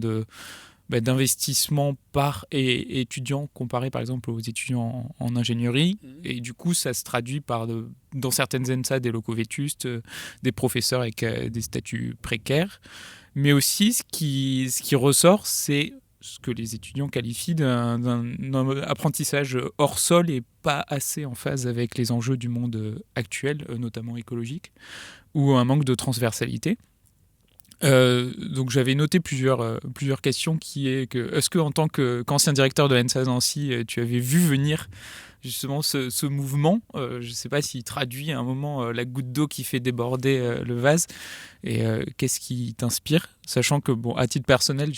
d'investissement par étudiant comparé par exemple aux étudiants en ingénierie. Et du coup, ça se traduit par, dans certaines ENSA, des locaux vétustes, des professeurs avec des statuts précaires. Mais aussi, ce qui ressort, c'est ce que les étudiants qualifient d'un apprentissage hors sol et pas assez en phase avec les enjeux du monde actuel, notamment écologique, ou un manque de transversalité. Donc j'avais noté plusieurs questions est-ce que en tant qu'ancien directeur de l'ENSA Nancy, tu avais vu venir justement ce mouvement, je ne sais pas s'il traduit à un moment la goutte d'eau qui fait déborder le vase, et qu'est-ce qui t'inspire, sachant que à titre personnel,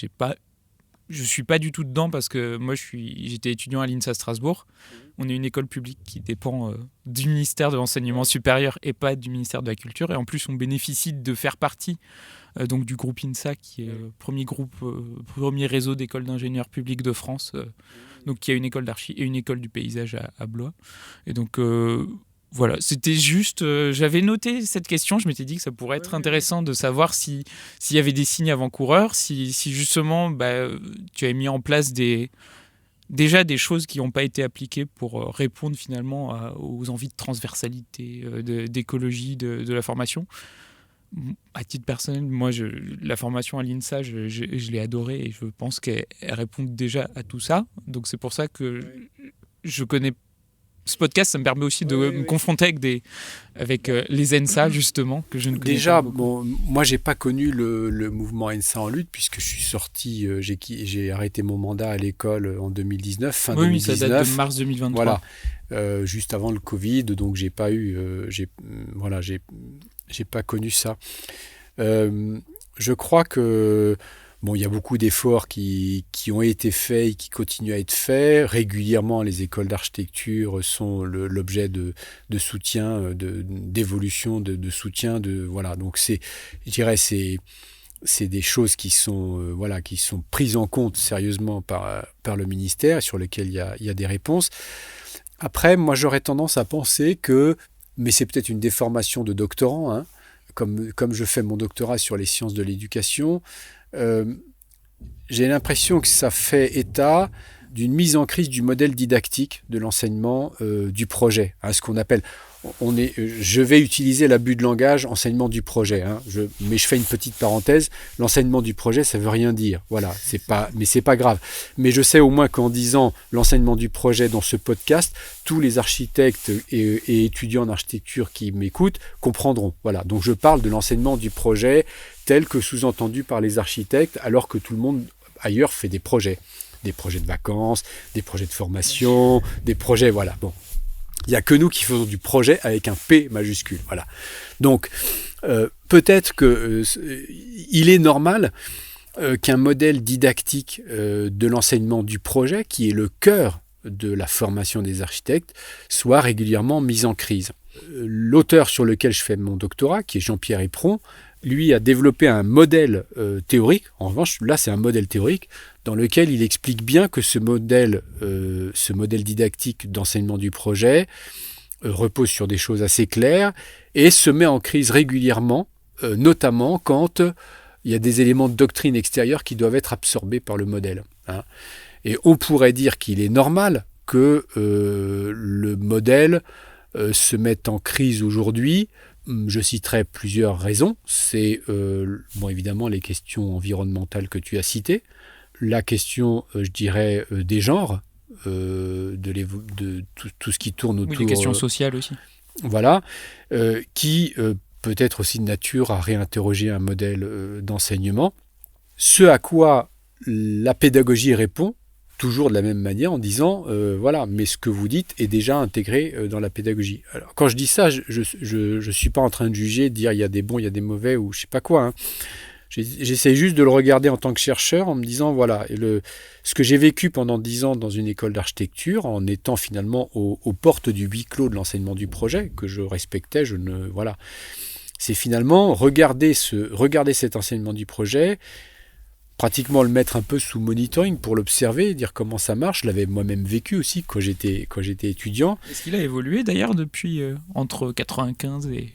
je suis pas du tout dedans parce que moi j'étais étudiant à l'INSA Strasbourg. On est une école publique qui dépend du ministère de l'enseignement supérieur et pas du ministère de la culture, et en plus on bénéficie de faire partie donc du groupe INSA, qui est le premier réseau d'écoles d'ingénieurs publics de France, donc qui a une école d'archi et une école du paysage à Blois. Et donc voilà, c'était juste, j'avais noté cette question, je m'étais dit que ça pourrait être intéressant de savoir s'il y avait des signes avant-coureurs, si justement tu avais mis en place déjà des choses qui n'ont pas été appliquées pour répondre finalement aux envies de transversalité, d'écologie, de la formation. À titre personnel, moi, la formation à l'INSA, je l'ai adorée et je pense qu'elle répond déjà à tout ça. Donc c'est pour ça que je connais ce podcast, ça me permet aussi de me confronter avec les ENSA, justement, que je ne connais pas beaucoup. Déjà, moi, j'ai pas connu le mouvement ENSA en lutte, puisque je suis sorti, j'ai arrêté mon mandat à l'école en 2019, fin 2019. Ça date de mars 2023. Voilà, juste avant le Covid, donc j'ai pas connu ça. Je crois que il y a beaucoup d'efforts qui ont été faits et qui continuent à être faits. Régulièrement, les écoles d'architecture sont l'objet de soutien, d'évolution, de soutien. Donc je dirais, c'est des choses qui sont prises en compte sérieusement par le ministère, et sur lesquelles il y a des réponses. Après, moi, j'aurais tendance à penser mais c'est peut-être une déformation de doctorant, hein, comme je fais mon doctorat sur les sciences de l'éducation, j'ai l'impression que ça fait état d'une mise en crise du modèle didactique de l'enseignement du projet, hein, ce qu'on appelle, je vais utiliser l'abus de langage, enseignement du projet, hein, mais je fais une petite parenthèse, l'enseignement du projet, ça veut rien dire, voilà, mais c'est pas grave. Mais je sais au moins qu'en disant l'enseignement du projet dans ce podcast, tous les architectes et étudiants en architecture qui m'écoutent comprendront. Voilà, donc je parle de l'enseignement du projet tel que sous-entendu par les architectes, alors que tout le monde ailleurs fait des projets de vacances, des projets de formation, des projets, voilà, bon. Il n'y a que nous qui faisons du projet avec un P majuscule. Voilà. Donc, peut-être qu'il est normal qu'un modèle didactique de l'enseignement du projet, qui est le cœur de la formation des architectes, soit régulièrement mis en crise. L'auteur sur lequel je fais mon doctorat, qui est Jean-Pierre Éperon, lui a développé un modèle théorique. En revanche, là, c'est un modèle théorique dans lequel il explique bien que ce modèle didactique d'enseignement du projet repose sur des choses assez claires et se met en crise régulièrement, notamment quand il y a des éléments de doctrine extérieure qui doivent être absorbés par le modèle, hein. Et on pourrait dire qu'il est normal que le modèle se mette en crise aujourd'hui. Je citerai plusieurs raisons. C'est évidemment les questions environnementales que tu as citées, la question, je dirais, des genres, de tout ce qui tourne autour... Oui, des questions sociales aussi. Voilà, qui peut être aussi de nature à réinterroger un modèle d'enseignement. Ce à quoi la pédagogie répond, toujours de la même manière en disant, voilà, mais ce que vous dites est déjà intégré dans la pédagogie. Alors, quand je dis ça, je suis pas en train de juger, de dire il y a des bons, il y a des mauvais, ou je sais pas quoi, hein. J'essaie juste de le regarder en tant que chercheur en me disant, voilà, ce que j'ai vécu pendant 10 ans dans une école d'architecture, en étant finalement aux portes du huis clos de l'enseignement du projet, que je respectais, voilà. C'est finalement regarder cet enseignement du projet, pratiquement le mettre un peu sous monitoring pour l'observer, dire comment ça marche. Je l'avais moi-même vécu aussi quand j'étais étudiant. Est-ce qu'il a évolué d'ailleurs depuis entre 95 et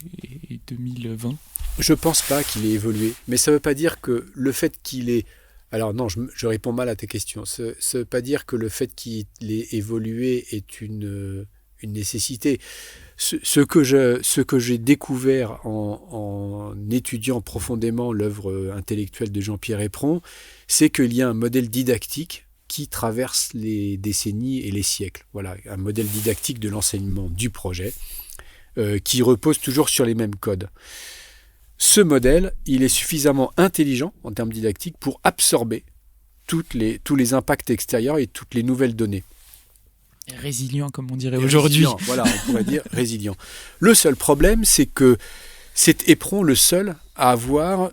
2020 ? Je pense pas qu'il ait évolué, mais ça veut pas dire que le fait qu'il ait... Alors non, je réponds mal à ta question. Ça veut pas dire que le fait qu'il ait évolué est une nécessité. Ce que j'ai découvert en étudiant profondément l'œuvre intellectuelle de Jean-Pierre Éperon, c'est qu'il y a un modèle didactique qui traverse les décennies et les siècles. Voilà, un modèle didactique de l'enseignement du projet qui repose toujours sur les mêmes codes. Ce modèle, il est suffisamment intelligent en termes didactiques pour absorber tous les impacts extérieurs et toutes les nouvelles données. Résilient, comme on dirait aujourd'hui. Voilà, on pourrait dire résilient. Le seul problème, c'est que c'est Éperon le seul à avoir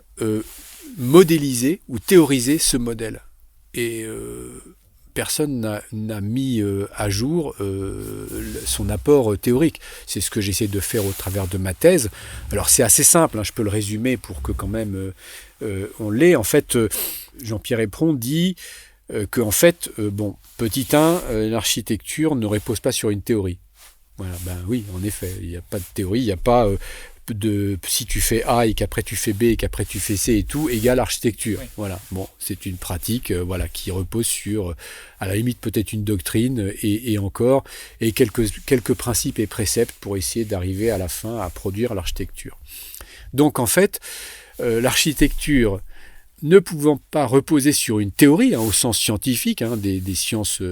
modélisé ou théorisé ce modèle. Et personne n'a mis à jour son apport théorique. C'est ce que j'essaie de faire au travers de ma thèse. Alors c'est assez simple, hein, je peux le résumer pour que quand même on l'ait. En fait, Jean-Pierre Éperon dit que en fait, petit 1, l'architecture ne repose pas sur une théorie. Voilà, ben oui, en effet, il n'y a pas de théorie, il n'y a pas si tu fais A et qu'après tu fais B et qu'après tu fais C et tout, égale architecture. Oui. Voilà, bon, c'est une pratique qui repose sur, à la limite, peut-être une doctrine et encore, et quelques principes et préceptes pour essayer d'arriver à la fin à produire l'architecture. Donc en fait, l'architecture ne pouvant pas reposer sur une théorie, au sens scientifique, des sciences,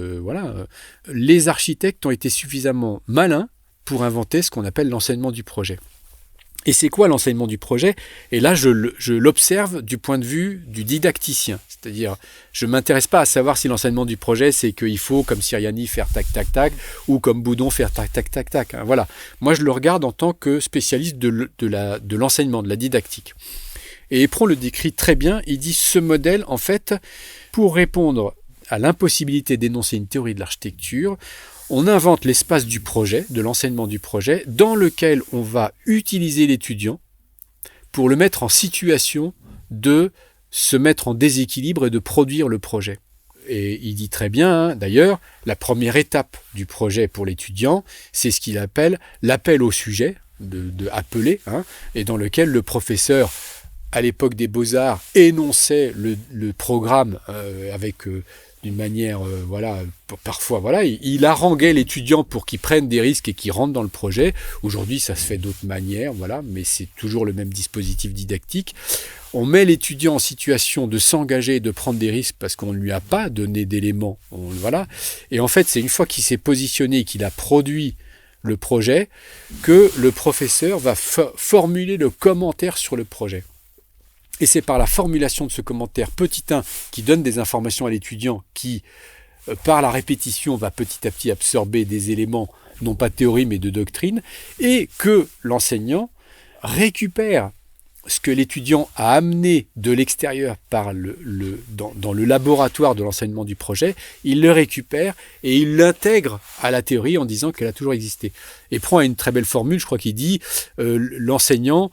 les architectes ont été suffisamment malins pour inventer ce qu'on appelle l'enseignement du projet. Et c'est quoi l'enseignement du projet ? Et là, je l'observe du point de vue du didacticien. C'est-à-dire, je ne m'intéresse pas à savoir si l'enseignement du projet, c'est qu'il faut, comme Siriani, faire tac, tac, tac, ou comme Boudon, faire tac, tac, tac, tac. Voilà. Moi, je le regarde en tant que spécialiste de l'enseignement, de la didactique. Et Éperon le décrit très bien. Il dit, ce modèle, en fait, pour répondre à l'impossibilité d'énoncer une théorie de l'architecture, on invente l'espace du projet, de l'enseignement du projet, dans lequel on va utiliser l'étudiant pour le mettre en situation de se mettre en déséquilibre et de produire le projet. Et il dit très bien, d'ailleurs, la première étape du projet pour l'étudiant, c'est ce qu'il appelle l'appel au sujet, de appeler, et dans lequel le professeur, à l'époque des Beaux-Arts, énonçait le programme avec... d'une manière, parfois, il haranguait l'étudiant pour qu'il prenne des risques et qu'il rentre dans le projet. Aujourd'hui, ça se fait d'autres manières, mais c'est toujours le même dispositif didactique. On met l'étudiant en situation de s'engager et de prendre des risques parce qu'on ne lui a pas donné d'éléments. Et en fait, c'est une fois qu'il s'est positionné et qu'il a produit le projet que le professeur va formuler le commentaire sur le projet. Et c'est par la formulation de ce commentaire petit 1 qui donne des informations à l'étudiant qui, par la répétition, va petit à petit absorber des éléments, non pas de théorie mais de doctrine, et que l'enseignant récupère ce que l'étudiant a amené de l'extérieur par dans le laboratoire de l'enseignement du projet, il le récupère et il l'intègre à la théorie en disant qu'elle a toujours existé. Et prend une très belle formule, je crois qu'il dit l'enseignant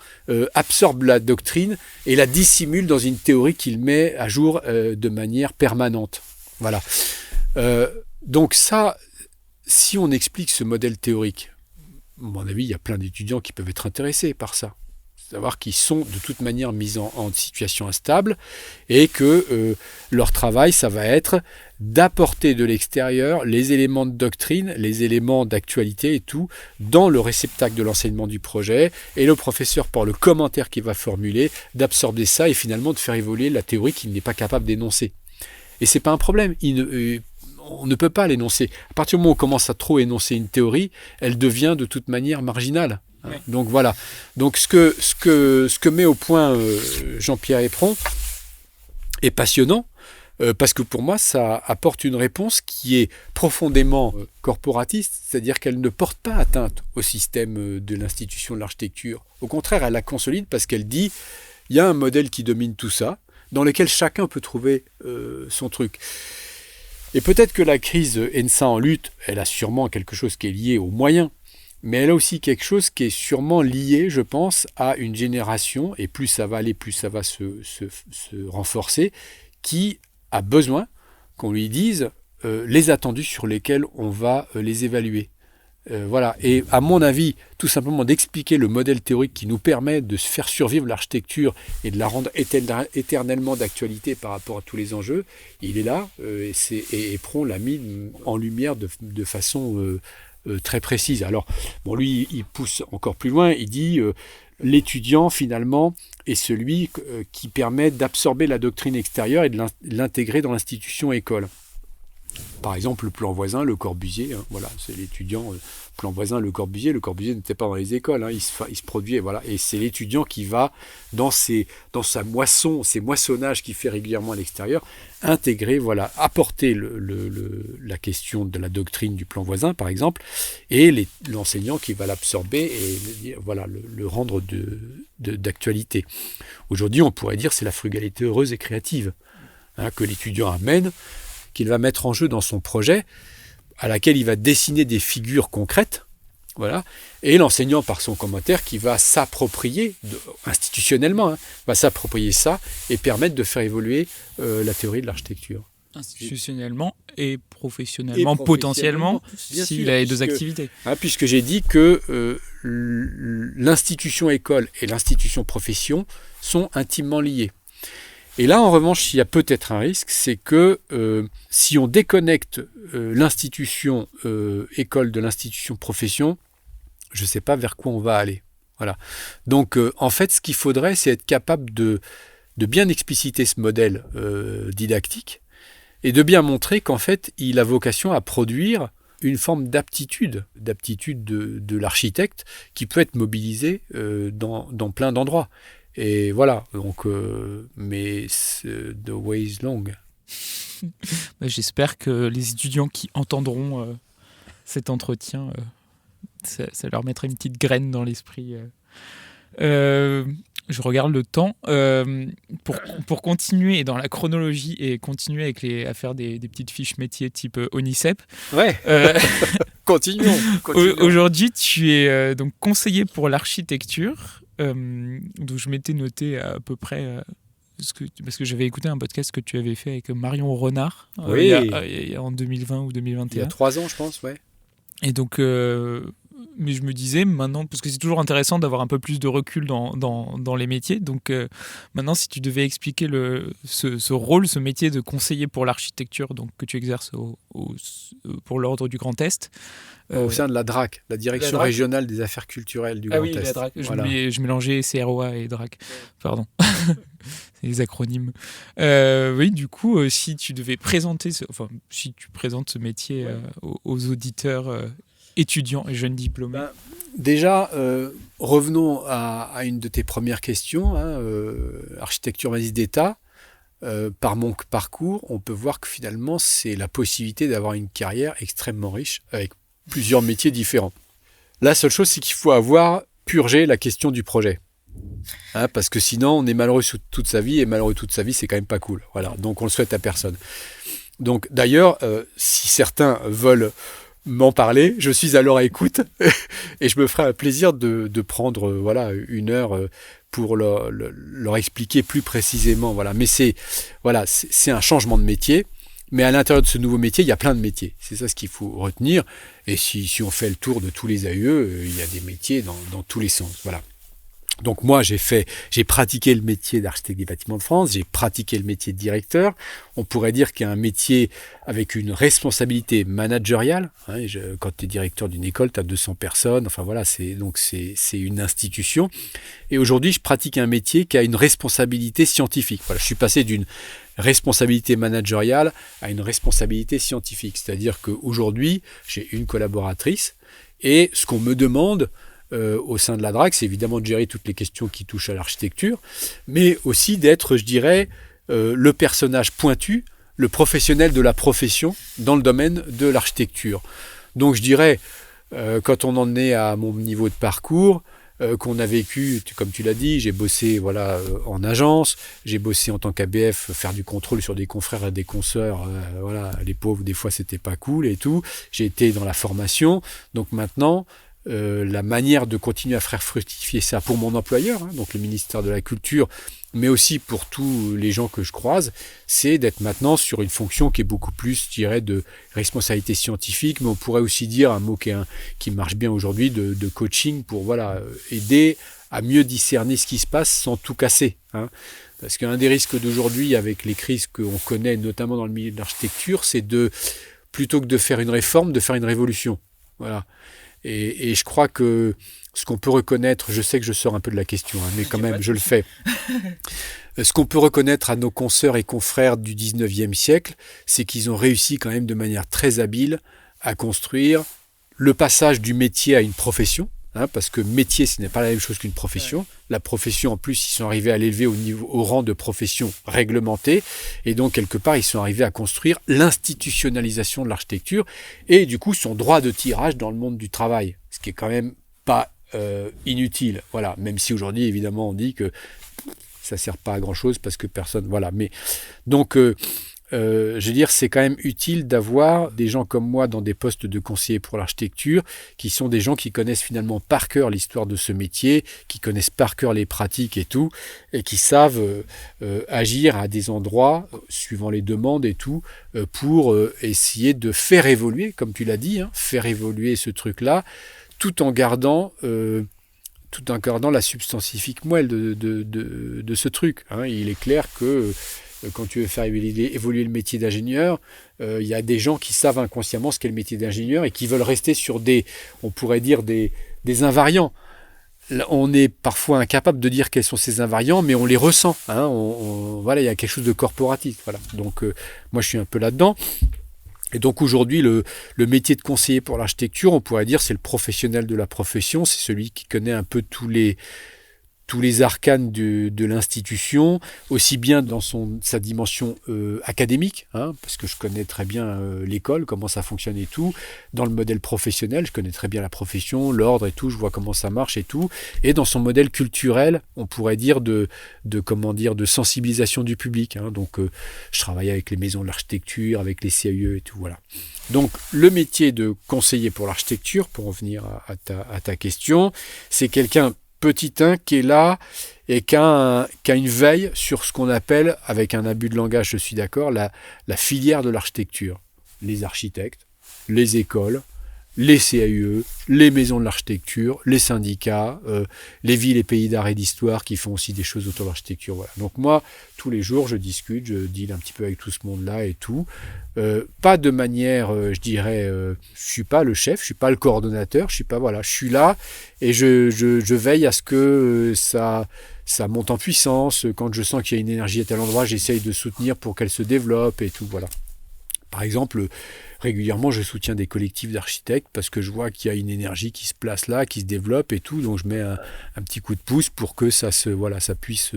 absorbe la doctrine et la dissimule dans une théorie qu'il met à jour de manière permanente. Voilà. Donc ça, si on explique ce modèle théorique, à mon avis, il y a plein d'étudiants qui peuvent être intéressés par ça. Savoir qu'ils sont de toute manière mis en situation instable et que leur travail, ça va être d'apporter de l'extérieur les éléments de doctrine, les éléments d'actualité et tout, dans le réceptacle de l'enseignement du projet, et le professeur, par le commentaire qu'il va formuler, d'absorber ça et finalement de faire évoluer la théorie qu'il n'est pas capable d'énoncer. Et c'est pas un problème, on ne peut pas l'énoncer. À partir du moment où on commence à trop énoncer une théorie, elle devient de toute manière marginale. Oui. Donc voilà. Donc ce que met au point Jean-Pierre Éperon est passionnant Parce que pour moi, ça apporte une réponse qui est profondément corporatiste, c'est-à-dire qu'elle ne porte pas atteinte au système de l'institution de l'architecture. Au contraire, elle la consolide parce qu'elle dit, il y a un modèle qui domine tout ça, dans lequel chacun peut trouver son truc. Et peut-être que la crise ENSA en lutte, elle a sûrement quelque chose qui est lié aux moyens, mais elle a aussi quelque chose qui est sûrement lié, je pense, à une génération, et plus ça va aller, plus ça va se renforcer, qui a besoin qu'on lui dise les attendus sur lesquels on va les évaluer. Voilà. Et à mon avis, tout simplement d'expliquer le modèle théorique qui nous permet de faire survivre l'architecture et de la rendre éternellement d'actualité par rapport à tous les enjeux, il est là et Pron l'a mis en lumière de façon très précise. Alors, bon, lui, il pousse encore plus loin, il dit l'étudiant, finalement, est celui qui permet d'absorber la doctrine extérieure et de l'intégrer dans l'institution école. Par exemple, le plan voisin, Le Corbusier, voilà, c'est l'étudiant, plan voisin, Le Corbusier n'était pas dans les écoles, il se produit, voilà, et c'est l'étudiant qui va, dans sa moisson, ses moissonnages qu'il fait régulièrement à l'extérieur, intégrer, voilà, apporter la question de la doctrine du plan voisin, par exemple, et l'enseignant qui va l'absorber et voilà, le rendre d'actualité. Aujourd'hui, on pourrait dire que c'est la frugalité heureuse et créative que l'étudiant amène, qu'il va mettre en jeu dans son projet, à laquelle il va dessiner des figures concrètes, voilà, et l'enseignant, par son commentaire, qui va s'approprier, institutionnellement, va s'approprier ça et permettre de faire évoluer la théorie de l'architecture. Institutionnellement et professionnellement, potentiellement, s'il a les deux activités. Puisque j'ai dit que l'institution école et l'institution profession sont intimement liées. Et là, en revanche, il y a peut-être un risque, c'est que si on déconnecte l'institution école de l'institution profession, je ne sais pas vers quoi on va aller. Voilà. Donc, en fait, ce qu'il faudrait, c'est être capable de bien expliciter ce modèle didactique et de bien montrer qu'en fait, il a vocation à produire une forme d'aptitude de l'architecte qui peut être mobilisée dans plein d'endroits. Et voilà, donc, mais the way is long. J'espère que les étudiants qui entendront cet entretien, ça leur mettra une petite graine dans l'esprit. Je regarde le temps. Pour continuer dans la chronologie et continuer à faire des petites fiches métiers type ONICEP. Ouais. Continuons. Aujourd'hui, tu es donc conseiller pour l'architecture. Donc je m'étais noté à peu près parce que j'avais écouté un podcast que tu avais fait avec Marion Renard en 2020 ou 2021. Il y a 3 ans, je pense, ouais. Et donc, mais je me disais maintenant, parce que c'est toujours intéressant d'avoir un peu plus de recul dans les métiers, donc maintenant si tu devais expliquer ce rôle, ce métier de conseiller pour l'architecture donc, que tu exerces pour l'Ordre du Grand Est. Au sein de la DRAC, la Direction régionale des affaires culturelles du Grand Est. La DRAC. Voilà. Je mélangeais CROA et DRAC. Pardon. C'est les acronymes. Oui, du coup, si tu devais présenter, si tu présentes ce métier aux auditeurs étudiants et jeunes diplômés. Déjà, revenons à une de tes premières questions, architecture massif d'État. Par mon parcours, on peut voir que finalement, c'est la possibilité d'avoir une carrière extrêmement riche avec plusieurs métiers différents. La seule chose, c'est qu'il faut avoir purgé la question du projet. Parce que sinon, on est malheureux toute sa vie, et malheureux toute sa vie, c'est quand même pas cool. Voilà, donc on le souhaite à personne. Donc d'ailleurs, si certains veulent m'en parler, je suis à leur écoute et je me ferai un plaisir de prendre une heure pour leur expliquer plus précisément. Voilà. Mais c'est un changement de métier. Mais à l'intérieur de ce nouveau métier, il y a plein de métiers. C'est ça ce qu'il faut retenir. Et si on fait le tour de tous les AUE, il y a des métiers dans tous les sens. Voilà. Donc moi, j'ai pratiqué le métier d'architecte des bâtiments de France, j'ai pratiqué le métier de directeur. On pourrait dire qu'il y a un métier avec une responsabilité managériale. Quand tu es directeur d'une école, tu as 200 personnes. Enfin voilà, c'est une institution. Et aujourd'hui, je pratique un métier qui a une responsabilité scientifique. Voilà, je suis passé d'une responsabilité managériale à une responsabilité scientifique. C'est-à-dire qu'aujourd'hui, j'ai une collaboratrice et ce qu'on me demande au sein de la DRAC, c'est évidemment de gérer toutes les questions qui touchent à l'architecture, mais aussi d'être, je dirais, le personnage pointu le professionnel de la profession dans le domaine de l'architecture. Donc je dirais, quand on en est à mon niveau de parcours, qu'on a vécu, comme tu l'as dit, j'ai bossé en agence, j'ai bossé en tant qu'ABF, faire du contrôle sur des confrères et des consoeurs, les pauvres, des fois c'était pas cool et tout. J'ai été dans la formation, donc maintenant, la manière de continuer à faire fructifier ça pour mon employeur, donc le ministère de la Culture, mais aussi pour tous les gens que je croise, c'est d'être maintenant sur une fonction qui est beaucoup plus, je dirais, de responsabilité scientifique, mais on pourrait aussi dire un mot qui marche bien aujourd'hui, de coaching pour aider à mieux discerner ce qui se passe sans tout casser. Parce qu'un des risques d'aujourd'hui avec les crises qu'on connaît, notamment dans le milieu de l'architecture, c'est plutôt que de faire une réforme, de faire une révolution. Voilà. Et je crois que ce qu'on peut reconnaître, je sais que je sors un peu de la question, mais quand même, je le fais. Ce qu'on peut reconnaître à nos consoeurs et confrères du 19e siècle, c'est qu'ils ont réussi quand même de manière très habile à construire le passage du métier à une profession, parce que métier, ce n'est pas la même chose qu'une profession. Ouais. La profession, en plus, ils sont arrivés à l'élever au rang de profession réglementée. Et donc, quelque part, ils sont arrivés à construire l'institutionnalisation de l'architecture et, du coup, son droit de tirage dans le monde du travail. Ce qui est quand même pas inutile. Voilà. Même si aujourd'hui, évidemment, on dit que ça ne sert pas à grand-chose parce que personne... Voilà. Mais donc... je veux dire, c'est quand même utile d'avoir des gens comme moi dans des postes de conseiller pour l'architecture, qui sont des gens qui connaissent finalement par cœur l'histoire de ce métier, qui connaissent par cœur les pratiques et tout, et qui savent agir à des endroits, suivant les demandes et tout, pour essayer de faire évoluer, comme tu l'as dit, faire évoluer ce truc-là, tout en gardant la substantifique moelle de ce truc. Il est clair que quand tu veux faire évoluer le métier d'ingénieur, il y a des gens qui savent inconsciemment ce qu'est le métier d'ingénieur et qui veulent rester sur on pourrait dire des invariants. Là, on est parfois incapable de dire quels sont ces invariants, mais on les ressent. Il y a quelque chose de corporatif. Voilà. Donc, moi, je suis un peu là-dedans. Et donc aujourd'hui, le métier de conseiller pour l'architecture, on pourrait dire, c'est le professionnel de la profession, c'est celui qui connaît un peu tous les arcanes de l'institution, aussi bien dans sa dimension académique, parce que je connais très bien l'école, comment ça fonctionne et tout, dans le modèle professionnel, je connais très bien la profession, l'ordre et tout, je vois comment ça marche et tout, et dans son modèle culturel, on pourrait dire de sensibilisation du public. Donc je travaille avec les maisons de l'architecture, avec les CAE et tout, voilà. Donc le métier de conseiller pour l'architecture, pour en venir à ta question, c'est quelqu'un petit 1 qui est là et qui a une veille sur ce qu'on appelle, avec un abus de langage, je suis d'accord, la filière de l'architecture. Les architectes, les écoles, les CAUE, les maisons de l'architecture, les syndicats, les villes et pays d'art et d'histoire qui font aussi des choses autour de l'architecture. Voilà. Donc moi, tous les jours, je discute, je deal un petit peu avec tout ce monde-là et tout. Pas de manière, je dirais, je suis pas le chef, je suis pas le coordonnateur, je suis là et je veille à ce que ça monte en puissance. Quand je sens qu'il y a une énergie à tel endroit, j'essaye de soutenir pour qu'elle se développe et tout, voilà. Par exemple, régulièrement, je soutiens des collectifs d'architectes parce que je vois qu'il y a une énergie qui se place là, qui se développe et tout. Donc, je mets un petit coup de pouce pour que ça puisse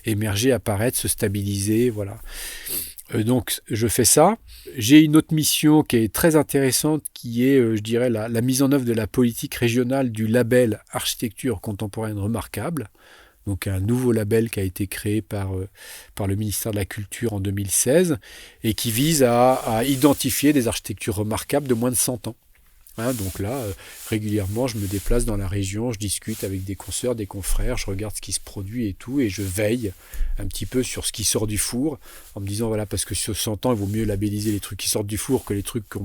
émerger, apparaître, se stabiliser. Voilà. Donc, je fais ça. J'ai une autre mission qui est très intéressante, qui est, je dirais, la mise en œuvre de la politique régionale du label Architecture contemporaine remarquable. Donc un nouveau label qui a été créé par le ministère de la Culture en 2016 et qui vise à identifier des architectures remarquables de moins de 100 ans. Donc là, régulièrement, je me déplace dans la région, je discute avec des consoeurs, des confrères, je regarde ce qui se produit et tout, et je veille un petit peu sur ce qui sort du four, en me disant, voilà, parce que sur 100 ans, il vaut mieux labelliser les trucs qui sortent du four que les trucs qui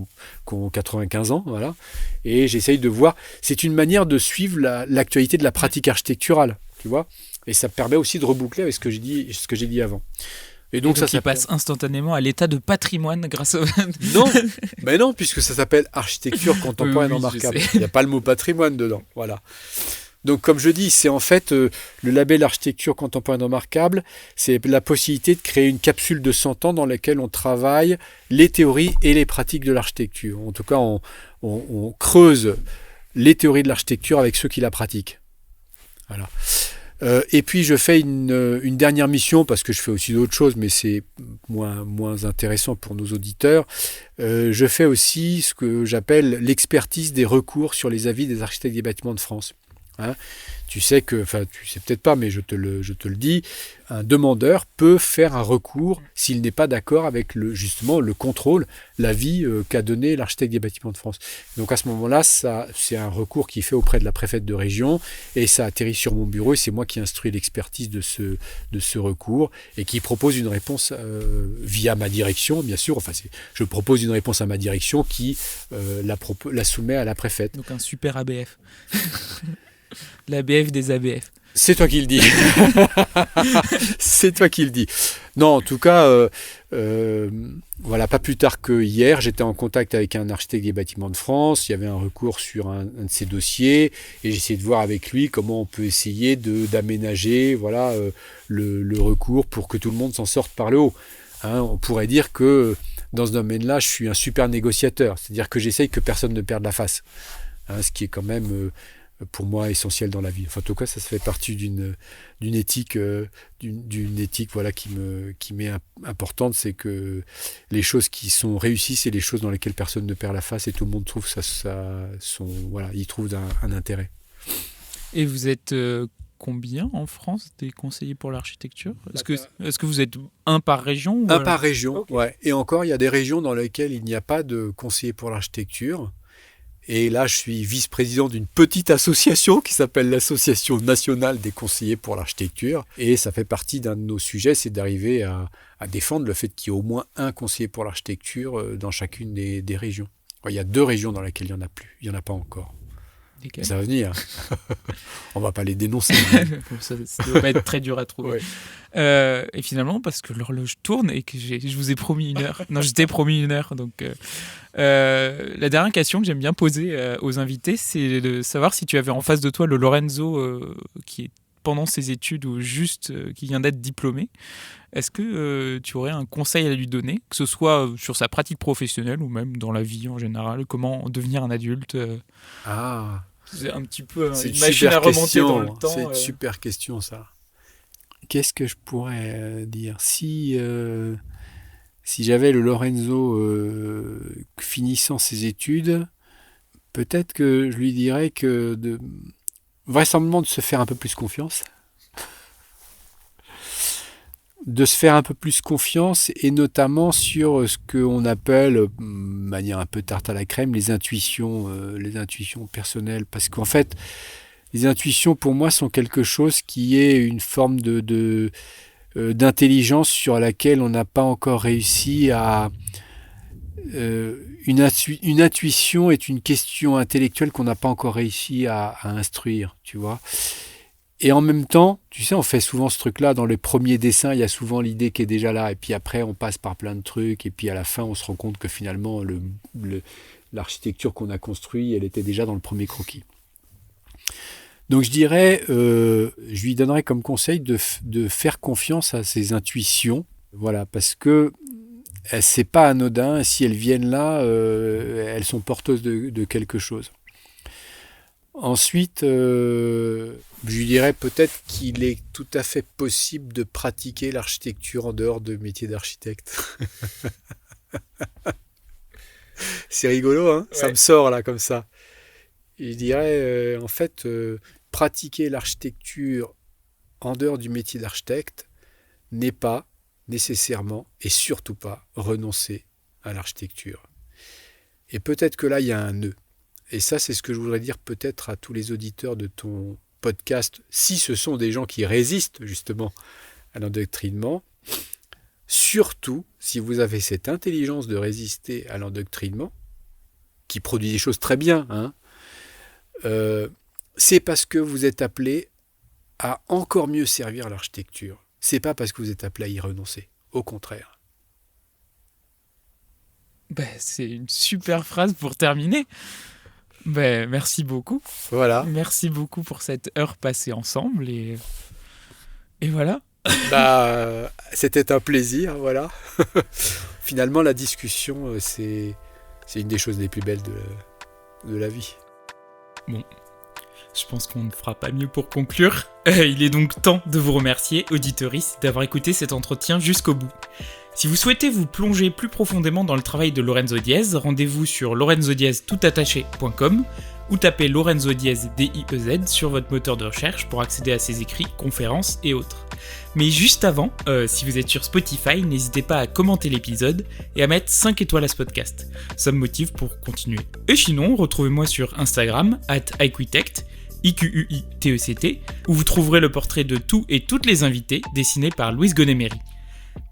ont 95 ans, voilà. Et j'essaye de voir, c'est une manière de suivre l'actualité de la pratique architecturale, tu vois. Et ça permet aussi de reboucler avec ce que j'ai dit avant. Et donc ça passe instantanément à l'état de patrimoine grâce au... Non, puisque ça s'appelle architecture contemporaine remarquable. Il n'y a pas le mot patrimoine dedans. Voilà. Donc comme je dis, c'est en fait le label architecture contemporaine remarquable, c'est la possibilité de créer une capsule de 100 ans dans laquelle on travaille les théories et les pratiques de l'architecture. En tout cas, on creuse les théories de l'architecture avec ceux qui la pratiquent. Voilà. Et puis je fais une dernière mission, parce que je fais aussi d'autres choses, mais c'est moins intéressant pour nos auditeurs. Je fais aussi ce que j'appelle l'expertise des recours sur les avis des architectes des bâtiments de France. Hein, tu sais peut-être pas, mais je te le dis, un demandeur peut faire un recours s'il n'est pas d'accord avec justement le contrôle, l'avis qu'a donné l'architecte des bâtiments de France. Donc à ce moment-là, c'est un recours qui est fait auprès de la préfète de région et ça atterrit sur mon bureau et c'est moi qui instruis l'expertise de ce recours et qui propose une réponse via ma direction, bien sûr. Enfin, je propose une réponse à ma direction qui la soumet à la préfète. Donc un super ABF. L'ABF des ABF. C'est toi qui le dis. C'est toi qui le dis. Non, en tout cas, voilà, pas plus tard que hier, j'étais en contact avec un architecte des bâtiments de France. Il y avait un recours sur un de ses dossiers et j'essayais de voir avec lui comment on peut essayer d'aménager voilà, le recours pour que tout le monde s'en sorte par le haut. Hein, on pourrait dire que dans ce domaine-là, je suis un super négociateur. C'est-à-dire que j'essaye que personne ne perde la face. Hein, ce qui est quand même... pour moi essentiel dans la vie. Enfin, en tout cas, ça fait partie d'une éthique, voilà, qui m'est importante, c'est que les choses qui sont réussies, c'est les choses dans lesquelles personne ne perd la face et tout le monde trouve voilà, y trouve un intérêt. Et vous êtes combien en France des conseillers pour l'architecture ? Est-ce que vous êtes un par région ? Un par région, okay. Ouais. Et encore, il y a des régions dans lesquelles il n'y a pas de conseiller pour l'architecture. Et là, je suis vice-président d'une petite association qui s'appelle l'Association nationale des conseillers pour l'architecture. Et ça fait partie d'un de nos sujets, c'est d'arriver à défendre le fait qu'il y ait au moins un conseiller pour l'architecture dans chacune des régions. Il y a 2 régions dans lesquelles il n'y en a plus. Il n'y en a pas encore. Lesquelles ? Ça va venir. On ne va pas les dénoncer. ça doit être très dur à trouver. Ouais. Et finalement, parce que l'horloge tourne et que je vous ai promis 1 heure. Non, je t'ai promis 1 heure. Donc, la dernière question que j'aime bien poser aux invités, c'est de savoir si tu avais en face de toi le Lorenzo qui est pendant ses études ou juste qui vient d'être diplômé. Est-ce que tu aurais un conseil à lui donner, que ce soit sur sa pratique professionnelle ou même dans la vie en général, comment devenir un adulte C'est un petit peu une machine à remonter dans le temps. C'est une super question, ça. Qu'est-ce que je pourrais dire ? Si j'avais le Lorenzo finissant ses études, peut-être que je lui dirais vraisemblablement de se faire un peu plus confiance. De se faire un peu plus confiance et notamment sur ce qu'on appelle, de manière un peu tarte à la crème, les intuitions personnelles. Parce qu'en fait, les intuitions pour moi sont quelque chose qui est une forme d'intelligence sur laquelle on n'a pas encore réussi à... une intuition est une question intellectuelle qu'on n'a pas encore réussi à instruire, tu vois. Et en même temps, tu sais, on fait souvent ce truc-là, dans les premiers dessins, il y a souvent l'idée qui est déjà là, et puis après, on passe par plein de trucs, et puis à la fin, on se rend compte que finalement, l'architecture qu'on a construite, elle était déjà dans le premier croquis. Donc je dirais, je lui donnerais comme conseil de faire confiance à ses intuitions, voilà, parce que c'est pas anodin, si elles viennent là, elles sont porteuses de quelque chose. Ensuite, je lui dirais peut-être qu'il est tout à fait possible de pratiquer l'architecture en dehors de métier d'architecte. C'est rigolo, hein ? Ouais. Ça me sort là comme ça. Et je dirais, en fait, pratiquer l'architecture en dehors du métier d'architecte n'est pas nécessairement et surtout pas renoncer à l'architecture. Et peut-être que là, il y a un nœud. Et ça, c'est ce que je voudrais dire peut-être à tous les auditeurs de ton podcast, si ce sont des gens qui résistent justement à l'endoctrinement. Surtout, si vous avez cette intelligence de résister à l'endoctrinement, qui produit des choses très bien, hein, c'est parce que vous êtes appelé à encore mieux servir l'architecture. C'est pas parce que vous êtes appelé à y renoncer. Au contraire. C'est une super phrase pour terminer. Merci beaucoup. Voilà. Merci beaucoup pour cette heure passée ensemble et voilà. C'était un plaisir, voilà. Finalement, la discussion, c'est une des choses les plus belles de la vie. Bon. Je pense qu'on ne fera pas mieux pour conclure. Il est donc temps de vous remercier, auditeuristes, d'avoir écouté cet entretien jusqu'au bout. Si vous souhaitez vous plonger plus profondément dans le travail de Lorenzo Diez, rendez-vous sur lorenzodiez.com ou tapez Lorenzo Diez DIEZ sur votre moteur de recherche pour accéder à ses écrits, conférences et autres. Mais juste avant, si vous êtes sur Spotify, n'hésitez pas à commenter l'épisode et à mettre 5 étoiles à ce podcast. Ça me motive pour continuer. Et sinon, retrouvez-moi sur Instagram, @iquitect, IQUITECT, où vous trouverez le portrait de tous et toutes les invités dessiné par Louise Gonemery.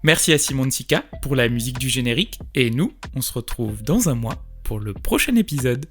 Merci à Simon Tsika pour la musique du générique, et nous, on se retrouve dans un mois pour le prochain épisode.